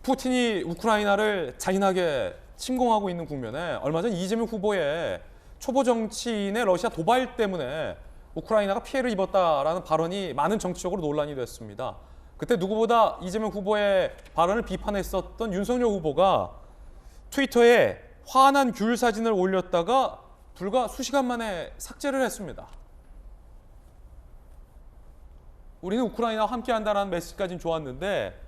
푸틴이 우크라이나를 잔인하게 침공하고 있는 국면에 얼마 전 이재명 후보의 초보 정치인의 러시아 도발 때문에 우크라이나가 피해를 입었다라는 발언이 많은 정치적으로 논란이 됐습니다. 그때 누구보다 이재명 후보의 발언을 비판했었던 윤석열 후보가 트위터에 화난 귤 사진을 올렸다가 불과 수시간 만에 삭제를 했습니다. 우리는 우크라이나와 함께한다는 메시지까지는 좋았는데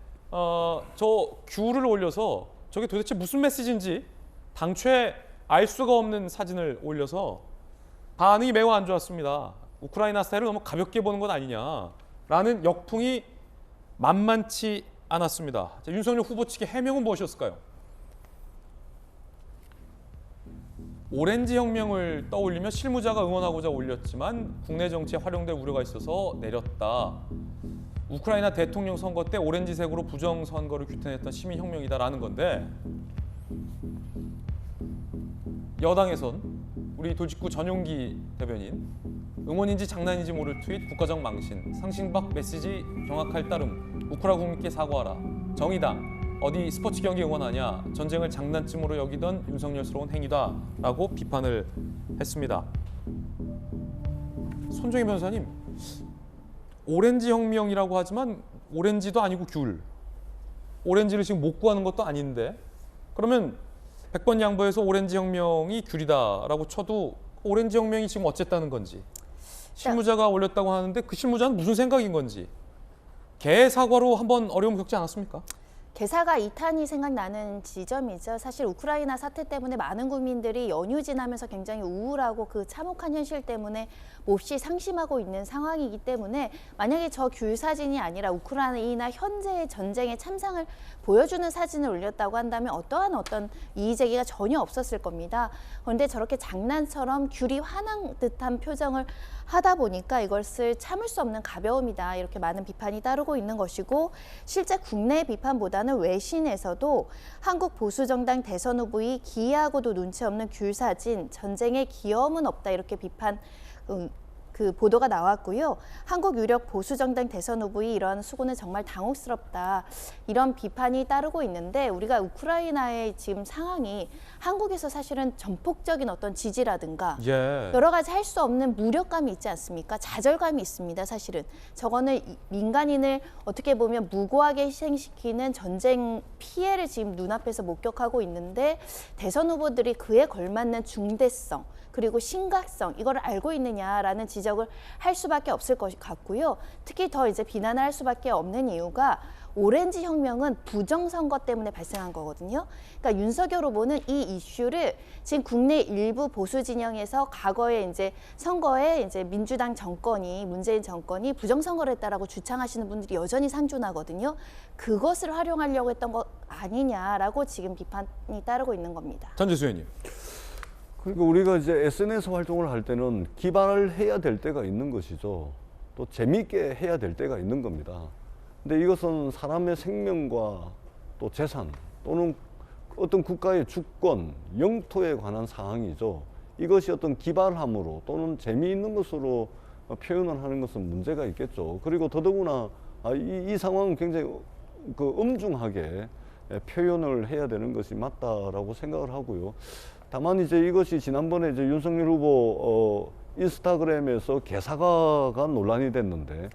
저 귤을 올려서 저게 도대체 무슨 메시지인지 당초에 알 수가 없는 사진을 올려서 반응이 매우 안 좋았습니다. 우크라이나 스타일을 너무 가볍게 보는 것 아니냐라는 역풍이 만만치 않았습니다. 자, 윤석열 후보 측의 해명은 무엇이었을까요? 오렌지 혁명을 떠올리며 실무자가 응원하고자 올렸지만 국내 정치에 활용될 우려가 있어서 내렸다. 우크라이나 대통령 선거 때 오렌지색으로 부정선거를 규탄했던 시민혁명이다라는 건데 여당에선 우리 돌직구 전용기 대변인 응원인지 장난인지 모를 트윗 국가적 망신 상징박 메시지 경악할 따름 우크라 국민께 사과하라 정의당 어디 스포츠 경기 응원하냐 전쟁을 장난쯤으로 여기던 윤석열스러운 행위다라고 비판을 했습니다. 손정희 변호사님 오렌지 혁명이라고 하지만 오렌지도 아니고 귤 오렌지를 지금 못 구하는 것도 아닌데 그러면 100번 양보해서 오렌지 혁명이 귤이다라고 쳐도 오렌지 혁명이 지금 어쨌다는 건지 실무자가 올렸다고 하는데 그 실무자는 무슨 생각인 건지 개 사과로 한번 어려움 겪지 않았습니까? 개사가 2탄이 생각나는 지점이죠. 사실 우크라이나 사태 때문에 많은 국민들이 연휴 지나면서 굉장히 우울하고 그 참혹한 현실 때문에 몹시 상심하고 있는 상황이기 때문에 만약에 저 귤 사진이 아니라 우크라이나 현재의 전쟁의 참상을 보여주는 사진을 올렸다고 한다면 어떤 이의제기가 전혀 없었을 겁니다. 그런데 저렇게 장난처럼 귤이 화난 듯한 표정을 하다 보니까 이것을 참을 수 없는 가벼움이다. 이렇게 많은 비판이 따르고 있는 것이고 실제 국내 비판보다는 외신에서도 한국 보수정당 대선 후보의 기이하고도 눈치 없는 귤 사진, 전쟁에 귀여움은 없다. 이렇게 비판 그 보도가 나왔고요. 한국 유력 보수정당 대선 후보의 이런 수고는 정말 당혹스럽다. 이런 비판이 따르고 있는데 우리가 우크라이나의 지금 상황이 한국에서 사실은 전폭적인 어떤 지지라든가 여러 가지 할 수 없는 무력감이 있지 않습니까? 좌절감이 있습니다. 사실은 저거는 민간인을 어떻게 보면 무고하게 희생시키는 전쟁 피해를 지금 눈앞에서 목격하고 있는데 대선 후보들이 그에 걸맞는 중대성 그리고 심각성 이거를 알고 있느냐라는 지적을 할 수밖에 없을 것 같고요. 특히 더 이제 비난을 할 수밖에 없는 이유가 오렌지 혁명은 부정선거 때문에 발생한 거거든요. 그러니까 윤석열 후보는 이 이슈를 지금 국내 일부 보수 진영에서 과거에 이제 선거에 이제 민주당 정권이 문재인 정권이 부정선거를 했다라고 주창하시는 분들이 여전히 상존하거든요. 그것을 활용하려고 했던 거 아니냐라고 지금 비판이 따르고 있는 겁니다. 전재수 의원님. 그러니까 우리가 이제 SNS 활동을 할 때는 기발을 해야 될 때가 있는 것이죠. 또 재미있게 해야 될 때가 있는 겁니다. 근데 이것은 사람의 생명과 또 재산 또는 어떤 국가의 주권, 영토에 관한 사항이죠. 이것이 어떤 기발함으로 또는 재미있는 것으로 표현을 하는 것은 문제가 있겠죠. 그리고 더더구나 이 상황은 굉장히 엄중하게 표현을 해야 되는 것이 맞다라고 생각을 하고요. 다만 이제 이것이 지난번에 이제 윤석열 후보 인스타그램에서 개사가가 논란이 됐는데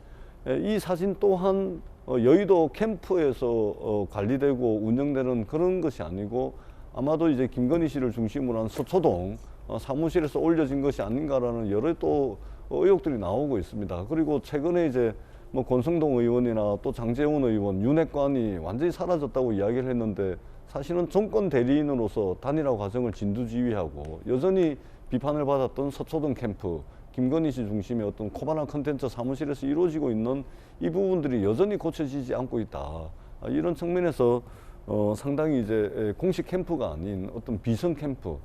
이 사진 또한 여의도 캠프에서 관리되고 운영되는 그런 것이 아니고 아마도 이제 김건희 씨를 중심으로 한 서초동 사무실에서 올려진 것이 아닌가라는 여러 또 의혹들이 나오고 있습니다. 그리고 최근에 이제 뭐 권성동 의원이나 또 장제원 의원, 윤핵관이 완전히 사라졌다고 이야기를 했는데 사실은 정권 대리인으로서 단일화 과정을 진두지휘하고 여전히 비판을 받았던 서초동 캠프, 김건희 씨 중심의 어떤 코바나 컨텐츠 사무실에서 이루어지고 있는 이 부분들이 여전히 고쳐지지 않고 있다. 이런 측면에서 상당히 이제 공식 캠프가 아닌 어떤 비선 캠프,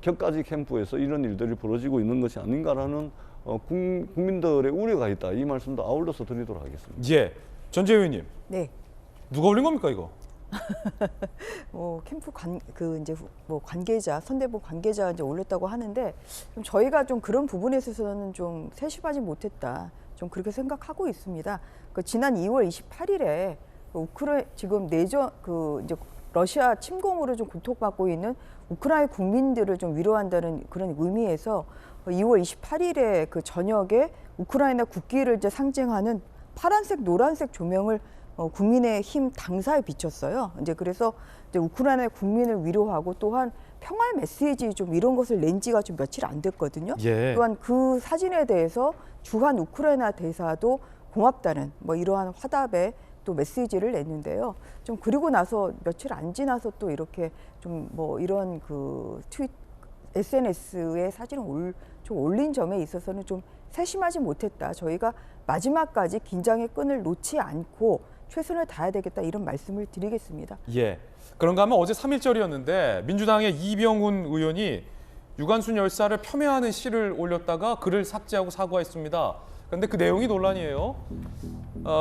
격가지 캠프에서 이런 일들이 벌어지고 있는 것이 아닌가라는 국민들의 우려가 있다. 이 말씀도 아울러서 드리도록 하겠습니다. 예, 전재 의원님. 네. 누가 올린 겁니까 이거? 캠프 이제 관계자, 선대본 관계자가 이제 올렸다고 하는데 좀 저희가 좀 그런 부분에 있어서는 좀 세심하지 못했다. 좀 그렇게 생각하고 있습니다. 지난 2월 28일에 지금 내전 이제 러시아 침공으로 좀 고통받고 있는 우크라이나 국민들을 좀 위로한다는 그런 의미에서 2월 28일에 그 저녁에 우크라이나 국기를 이제 상징하는 파란색, 노란색 조명을 국민의힘 당사에 비쳤어요. 이제 그래서 이제 우크라이나 국민을 위로하고 또한 평화의 메시지 좀 이런 것을 낸 지가 좀 며칠 안 됐거든요. 예. 또한 그 사진에 대해서 주한 우크라이나 대사도 고맙다는 이러한 화답에 또 메시지를 냈는데요. 좀 그리고 나서 며칠 안 지나서 또 이렇게 좀 이런 SNS에 사진을 좀 올린 점에 있어서는 좀 세심하지 못했다. 저희가 마지막까지 긴장의 끈을 놓지 않고 최선을 다해야 되겠다 이런 말씀을 드리겠습니다. 예. 그런가 하면 어제 3.1절이었는데 민주당의 이병훈 의원이 유관순 열사를 폄훼하는 시를 올렸다가 글을 삭제하고 사과했습니다. 그런데 그 내용이 논란이에요.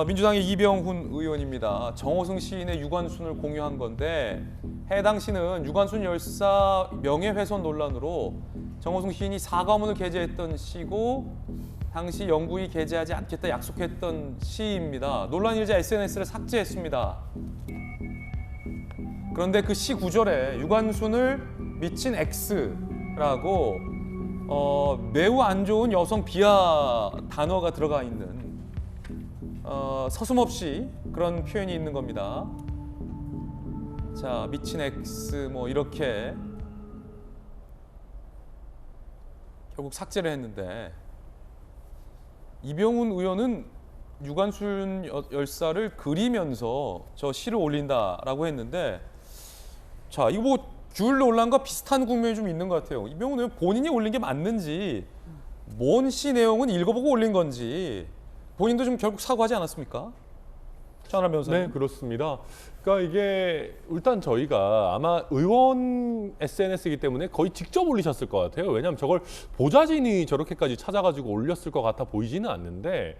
민주당의 이병훈 의원입니다. 정호승 시인의 유관순을 공유한 건데 해당 시는 유관순 열사 명예훼손 논란으로 정호승 시인이 사과문을 게재했던 시고 당시 영구히 게재하지 않겠다 약속했던 시입니다. 논란이 일자 SNS를 삭제했습니다. 그런데 그 시 구절에 유관순을 미친 X라고 매우 안 좋은 여성 비하 단어가 들어가 있는 서슴없이 그런 표현이 있는 겁니다. 자, 미친 X 이렇게 결국 삭제를 했는데 이병훈 의원은 유관순 열사를 그리면서 저 시를 올린다라고 했는데 자, 이거 귤 논란과 비슷한 국면이 좀 있는 것 같아요. 이병훈 의원 본인이 올린 게 맞는지 뭔 시 내용은 읽어보고 올린 건지 본인도 좀 결국 사과하지 않았습니까? 전하람 변호사님. 네, 그렇습니다. 그러니까 이게 일단 저희가 아마 의원 SNS이기 때문에 거의 직접 올리셨을 것 같아요. 왜냐하면 저걸 보좌진이 저렇게까지 찾아가지고 올렸을 것 같아 보이지는 않는데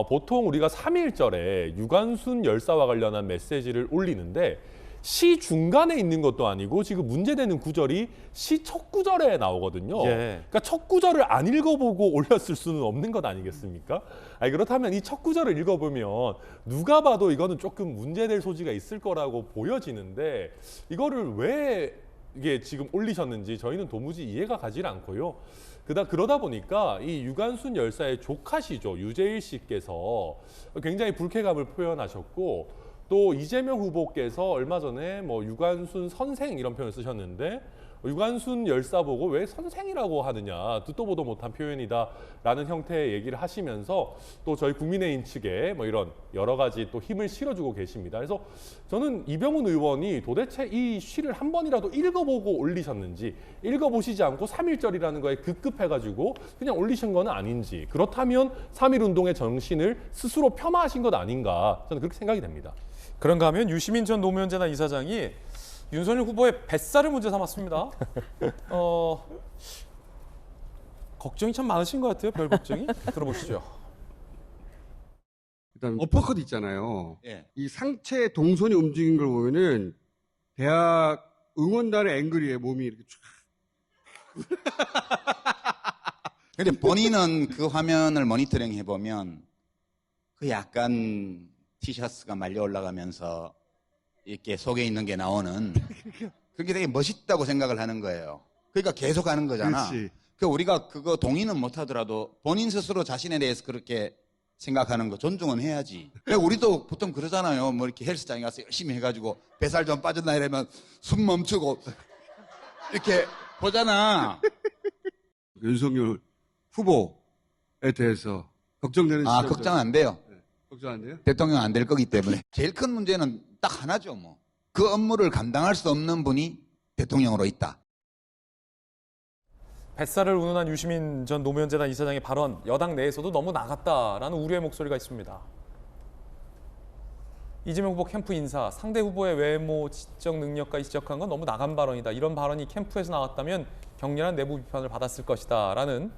보통 우리가 3.1절에 유관순 열사와 관련한 메시지를 올리는데 시 중간에 있는 것도 아니고 지금 문제되는 구절이 시 첫 구절에 나오거든요. 예. 그러니까 첫 구절을 안 읽어보고 올렸을 수는 없는 것 아니겠습니까? 그렇다면 이 첫 구절을 읽어보면 누가 봐도 이거는 조금 문제될 소지가 있을 거라고 보여지는데 이거를 왜 이게 지금 올리셨는지 저희는 도무지 이해가 가지 않고요. 그러다 보니까 이 유관순 열사의 조카시죠. 유재일 씨께서 굉장히 불쾌감을 표현하셨고 또 이재명 후보께서 얼마 전에 유관순 선생 이런 표현을 쓰셨는데 유관순 열사 보고 왜 선생이라고 하느냐, 듣도 보도 못한 표현이다라는 형태의 얘기를 하시면서 또 저희 국민의힘 측에 뭐 이런 여러 가지 또 힘을 실어주고 계십니다. 그래서 저는 이병훈 의원이 도대체 이 시를 한 번이라도 읽어보고 올리셨는지, 읽어보시지 않고 3.1절이라는 거에 급급해가지고 그냥 올리신 건 아닌지, 그렇다면 3.1운동의 정신을 스스로 폄하하신 것 아닌가, 저는 그렇게 생각이 됩니다. 그런가 하면 유시민 전 노무현 재단 이사장이 윤석열 후보의 뱃살을 문제 삼았습니다. 걱정이 참 많으신 것 같아요. 별 걱정이. 들어보시죠. 일단 어퍼컷 있잖아요. 예. 이 상체 동선이 움직인 걸 보면은 대학 응원단의 앵글이에요. 몸이 이렇게 쫙. 근데 본인은 그 화면을 모니터링 해보면 그 약간 티셔츠가 말려 올라가면서 이렇게 속에 있는 게 나오는 그게 되게 멋있다고 생각을 하는 거예요. 그러니까 계속 하는 거잖아. 그렇지. 그 우리가 그거 동의는 못 하더라도 본인 스스로 자신에 대해서 그렇게 생각하는 거 존중은 해야지. 그러니까 우리도 보통 그러잖아요. 뭐 이렇게 헬스장에 가서 열심히 해가지고 뱃살 좀 빠졌나 이러면 숨 멈추고 이렇게 보잖아. 윤석열 후보에 대해서 걱정되는 시점. 걱정 안 돼요. 네. 걱정 안 돼요? 대통령 안 될 거기 때문에. 제일 큰 문제는 딱 하나죠. 뭐. 그 업무를 감당할 수 없는 분이 대통령으로 있다. 뱃살을 운운한 유시민 전 노무현 재단 이사장의 발언, 여당 내에서도 너무 나갔다라는 우려의 목소리가 있습니다. 이재명 후보 캠프 인사, 상대 후보의 외모, 지적 능력과 지적한 건 너무 나간 발언이다. 이런 발언이 캠프에서 나왔다면 격렬한 내부 비판을 받았을 것이다 라는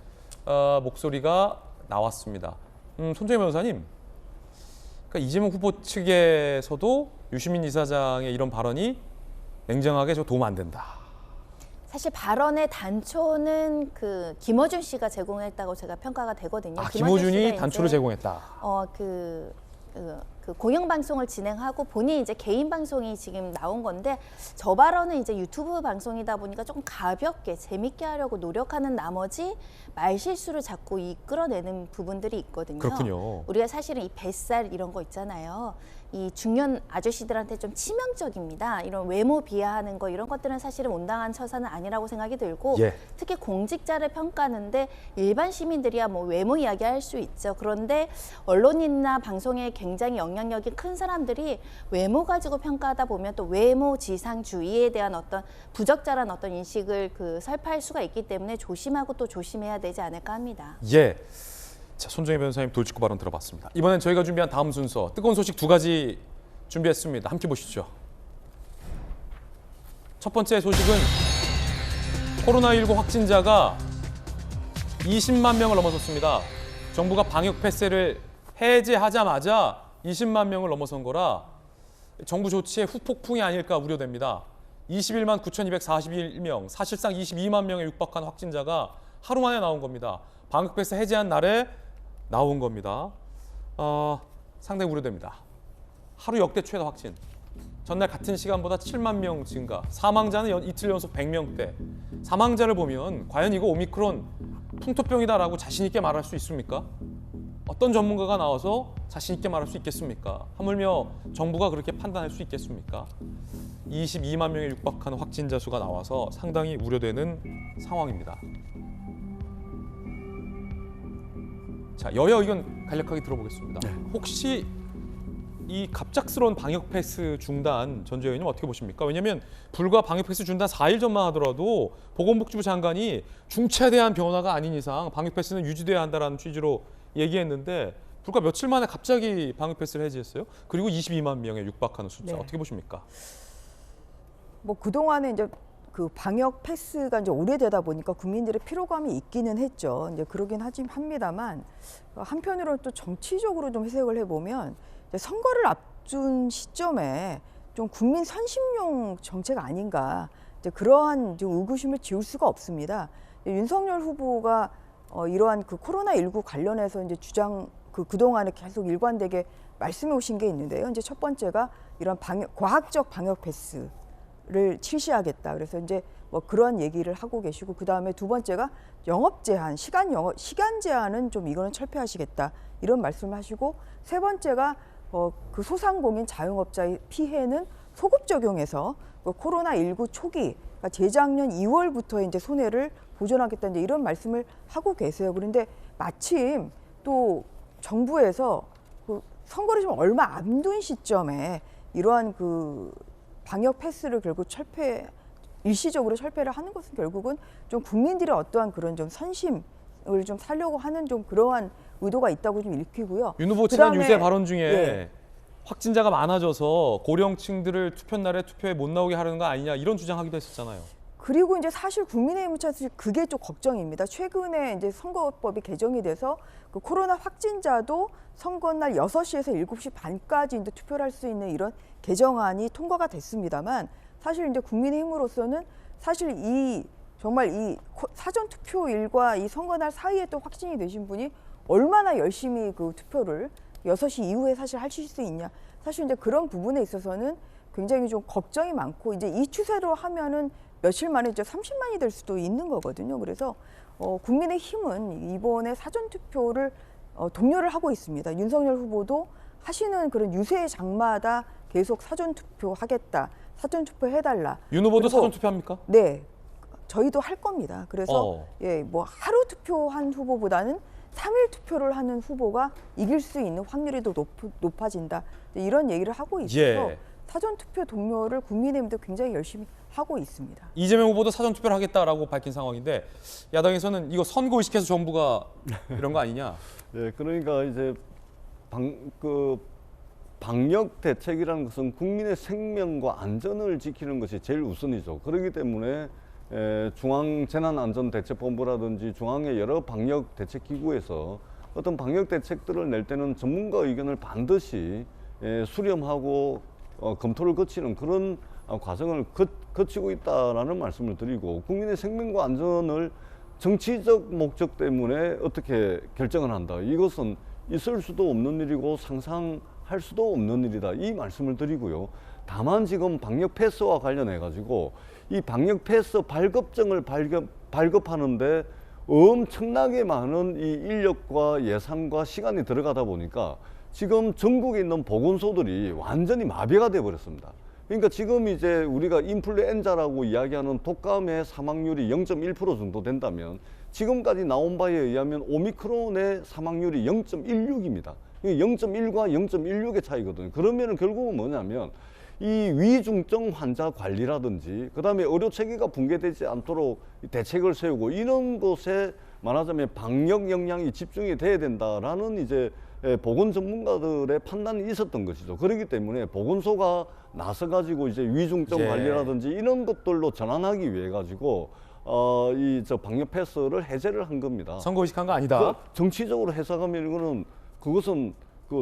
목소리가 나왔습니다. 손정혜 변호사님, 그러니까 이재명 후보 측에서도 유시민 이사장의 이런 발언이 냉정하게 도움 안 된다. 사실 발언의 단초는 그 김어준 씨가 제공했다고 제가 평가가 되거든요. 김어준이 단초를 제공했다. 그 공영방송을 진행하고 본인이 이제 개인 방송이 지금 나온 건데, 저 발언은 이제 유튜브 방송이다 보니까 조금 가볍게 재밌게 하려고 노력하는 나머지 말실수를 자꾸 이끌어내는 부분들이 있거든요. 그렇군요. 우리가 사실은 이 뱃살 이런 거 있잖아요. 이 중년 아저씨들한테 좀 치명적입니다. 이런 외모 비하하는 거, 이런 것들은 사실은 온당한 처사는 아니라고 생각이 들고, 특히 공직자를 평가하는데 일반 시민들이야 뭐 외모 이야기할 수 있죠. 그런데 언론이나 방송에 굉장히 영향력이 큰 사람들이 외모 가지고 평가하다 보면 또 외모 지상주의에 대한 어떤 부적절한 어떤 인식을 설파할 수가 있기 때문에 조심하고 또 조심해야 되지 않을까 합니다. 예. 자, 손정혜 변호사님 돌직구 발언 들어봤습니다. 이번엔 저희가 준비한 다음 순서, 뜨거운 소식 2가지 준비했습니다. 함께 보시죠. 첫 번째 소식은 코로나19 확진자가 20만 명을 넘어섰습니다. 정부가 방역 패스를 해제하자마자 20만 명을 넘어선 거라 정부 조치의 후폭풍이 아닐까 우려됩니다. 21만 9,241명, 사실상 22만 명에 육박한 확진자가 하루 만에 나온 겁니다. 방역 패스 해제한 날에 나온 겁니다. 상당히 우려됩니다. 하루 역대 최다 확진. 전날 같은 시간보다 7만 명 증가. 사망자는 이틀 연속 100명대. 사망자를 보면 과연 이거 오미크론 풍토병이다라고 자신 있게 말할 수 있습니까? 어떤 전문가가 나와서 자신 있게 말할 수 있겠습니까? 하물며 정부가 그렇게 판단할 수 있겠습니까? 22만 명에 육박하는 확진자 수가 나와서 상당히 우려되는 상황입니다. 자, 여야 의견 간략하게 들어보겠습니다. 혹시 이 갑작스러운 방역 패스 중단, 전재 의원님 어떻게 보십니까? 왜냐하면 불과 방역 패스 중단 4일 전만 하더라도 보건복지부 장관이 중차대한 변화가 아닌 이상 방역 패스는 유지돼야 한다는 취지로 얘기했는데, 불과 며칠 만에 갑자기 방역 패스를 해제했어요. 그리고 22만 명에 육박하는 숫자, 어떻게 보십니까? 뭐 그동안에 이제 그 방역 패스가 이제 오래되다 보니까 국민들의 피로감이 있기는 했죠. 이제 그러긴 합니다만, 한편으로는 또 정치적으로 좀 해석을 해보면 이제 선거를 앞둔 시점에 좀 국민 선심용 정책 아닌가, 이제 그러한 좀 의구심을 지울 수가 없습니다. 윤석열 후보가 이러한 그 코로나19 관련해서 이제 그동안에 계속 일관되게 말씀해 오신 게 있는데요. 이제 첫 번째가 이런 과학적 방역 패스를 실시하겠다. 그래서 이제 뭐 그런 얘기를 하고 계시고, 그 다음에 두 번째가 영업 제한, 시간 제한은 좀 이거는 철폐하시겠다. 이런 말씀을 하시고, 세 번째가 그 소상공인 자영업자의 피해는 소급 적용해서 코로나19 초기 그러니까 재작년 2월부터 이제 손해를 보전하겠다 이제 이런 말씀을 하고 계세요. 그런데 마침 또 정부에서 그 선거를 좀 얼마 앞둔 시점에 이러한 그 방역 패스를 결국 일시적으로 철폐를 하는 것은 결국은 좀 국민들의 어떠한 그런 좀 선심을 좀 살려고 하는 좀 그러한 의도가 있다고 좀 읽히고요. 윤 후보 지난 그다음에, 유세 발언 중에 예. 확진자가 많아져서 고령층들을 투표날에 투표에 못 나오게 하려는 거 아니냐 이런 주장하기도 했었잖아요. 그리고 이제 사실 국민의힘 입장에서 그게 좀 걱정입니다. 최근에 이제 선거법이 개정이 돼서 그 코로나 확진자도 선거날 6시에서 7시 반까지 이제 투표를 할 수 있는 이런 개정안이 통과가 됐습니다만 사실 이제 국민의힘으로서는 사실 정말 이 사전 투표일과 이 선거날 사이에 또 확진이 되신 분이 얼마나 열심히 그 투표를 6시 이후에 사실 하실 수 있냐. 사실 이제 그런 부분에 있어서는 굉장히 좀 걱정이 많고 이제 이 추세로 하면은 며칠 만에 이제 30만이 될 수도 있는 거거든요. 그래서 국민의힘은 이번에 사전 투표를 독려를 하고 있습니다. 윤석열 후보도 하시는 그런 유세 장마다 계속 사전 투표 하겠다. 사전 투표 해달라. 윤 후보도 사전 투표합니까? 네. 저희도 할 겁니다. 그래서 예, 뭐 하루 투표한 후보보다는 3일 투표를 하는 후보가 이길 수 있는 확률이 더 높아진다. 이런 얘기를 하고 있어서 예. 사전 투표 동료를 국민의힘도 굉장히 열심히 하고 있습니다. 이재명 후보도 사전 투표를 하겠다라고 밝힌 상황인데 야당에서는 이거 선거 의식해서 정부가 이런 거 아니냐? 네, 그러니까 이제 방역 대책이라는 것은 국민의 생명과 안전을 지키는 것이 제일 우선이죠. 그렇기 때문에 중앙재난안전대책본부라든지 중앙의 여러 방역 대책기구에서 어떤 방역 대책들을 낼 때는 전문가 의견을 반드시 수렴하고 검토를 거치는 그런 과정을 거치고 있다라는 말씀을 드리고 국민의 생명과 안전을 정치적 목적 때문에 어떻게 결정을 한다. 이것은 있을 수도 없는 일이고 상상할 수도 없는 일이다. 이 말씀을 드리고요. 다만 지금 방역 패스와 관련해 가지고 이 방역 패스 발급증을 발급하는데 엄청나게 많은 이 인력과 예산과 시간이 들어가다 보니까 지금 전국에 있는 보건소들이 완전히 마비가 돼 버렸습니다. 그러니까 지금 이제 우리가 인플루엔자라고 이야기하는 독감의 사망률이 0.1% 정도 된다면 지금까지 나온 바에 의하면 오미크론의 사망률이 0.16입니다. 0.1과 0.16의 차이거든요. 그러면 결국은 뭐냐면 이 위중증 환자 관리라든지 그다음에 의료 체계가 붕괴되지 않도록 대책을 세우고 이런 것에 말하자면 방역 역량이 집중이 돼야 된다라는 이제 보건 전문가들의 판단이 있었던 것이죠. 그렇기 때문에 보건소가 나서 가지고 이제 위중증 관리라든지 이런 것들로 전환하기 위해 가지고 이 방역 패스를 해제를 한 겁니다. 선거 의식한 거 아니다. 정치적으로 해석하면 이거는 그것은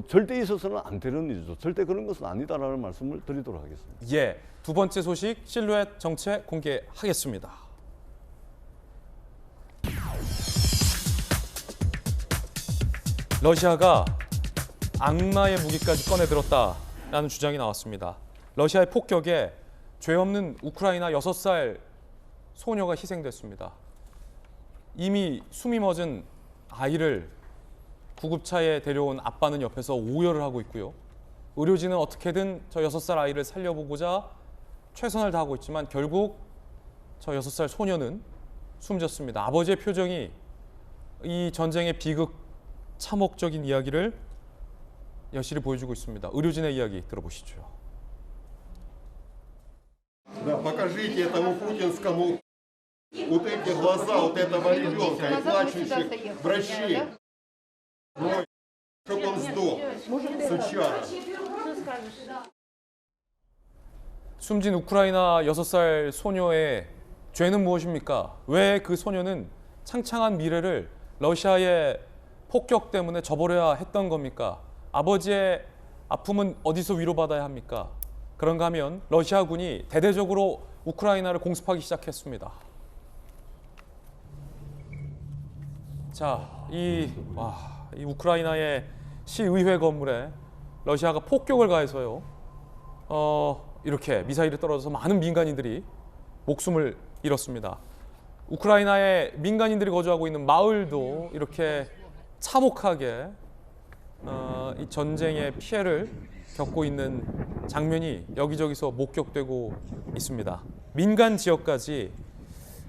절대 있어서는 안 되는 일이죠. 절대 그런 것은 아니다라는 말씀을 드리도록 하겠습니다. 예, 두 번째 소식 실루엣 정책 공개하겠습니다. 러시아가 악마의 무기까지 꺼내들었다라는 주장이 나왔습니다. 러시아의 폭격에 죄 없는 우크라이나 6살 소녀가 희생됐습니다. 이미 숨이 멎은 아이를 구급차에 데려온 아빠는 옆에서 오열을 하고 있고요. 의료진은 어떻게든 저 6살 아이를 살려보고자 최선을 다하고 있지만 결국 저 6살 소녀는 숨졌습니다. 아버지의 표정이 이 전쟁의 비극 참혹적인 이야기를 여실히 보여주고 있습니다. 의료진의 이야기 들어보시죠. Да, покажите этому путинскому вот эти глаза вот этого ребенка и плачущих врачей. Ну, чтоб он сдох, сучара. 숨진 우크라이나 6살 소녀의 죄는 무엇입니까? 왜 그 소녀는 창창한 미래를 러시아의 폭격 때문에 저버려야 했던 겁니까? 아버지의 아픔은 어디서 위로받아야 합니까? 그런가 하면 러시아군이 대대적으로 우크라이나를 공습하기 시작했습니다. 자, 이 우크라이나의 시의회 건물에 러시아가 폭격을 가해서요. 이렇게 미사일이 떨어져서 많은 민간인들이 목숨을 잃었습니다. 우크라이나의 민간인들이 거주하고 있는 마을도 이렇게 참혹하게 이 전쟁의 피해를 겪고 있는 장면이 여기저기서 목격되고 있습니다. 민간 지역까지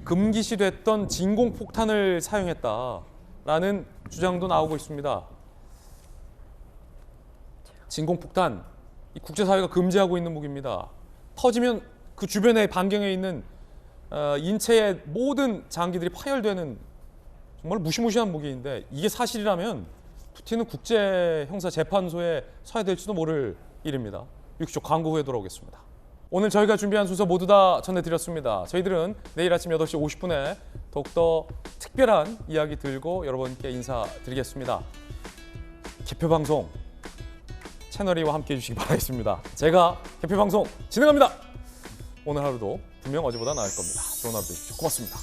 금기시됐던 진공폭탄을 사용했다라는 주장도 나오고 있습니다. 진공폭탄, 이 국제사회가 금지하고 있는 무기입니다. 터지면 그 주변의 반경에 있는 인체의 모든 장기들이 파열되는 정말 무시무시한 무기인데, 이게 사실이라면 푸틴은 국제형사재판소에 서야 될지도 모를 일입니다. 60초 광고 후에 돌아오겠습니다. 오늘 저희가 준비한 순서 모두 다 전해드렸습니다. 저희들은 내일 아침 8시 50분에 더욱더 특별한 이야기 들고 여러분께 인사드리겠습니다. 개표방송 채널A와 함께 해주시기 바라겠습니다. 제가 개표방송 진행합니다. 오늘 하루도 분명 어제보다 나을 겁니다. 좋은 하루 되십시오. 고맙습니다.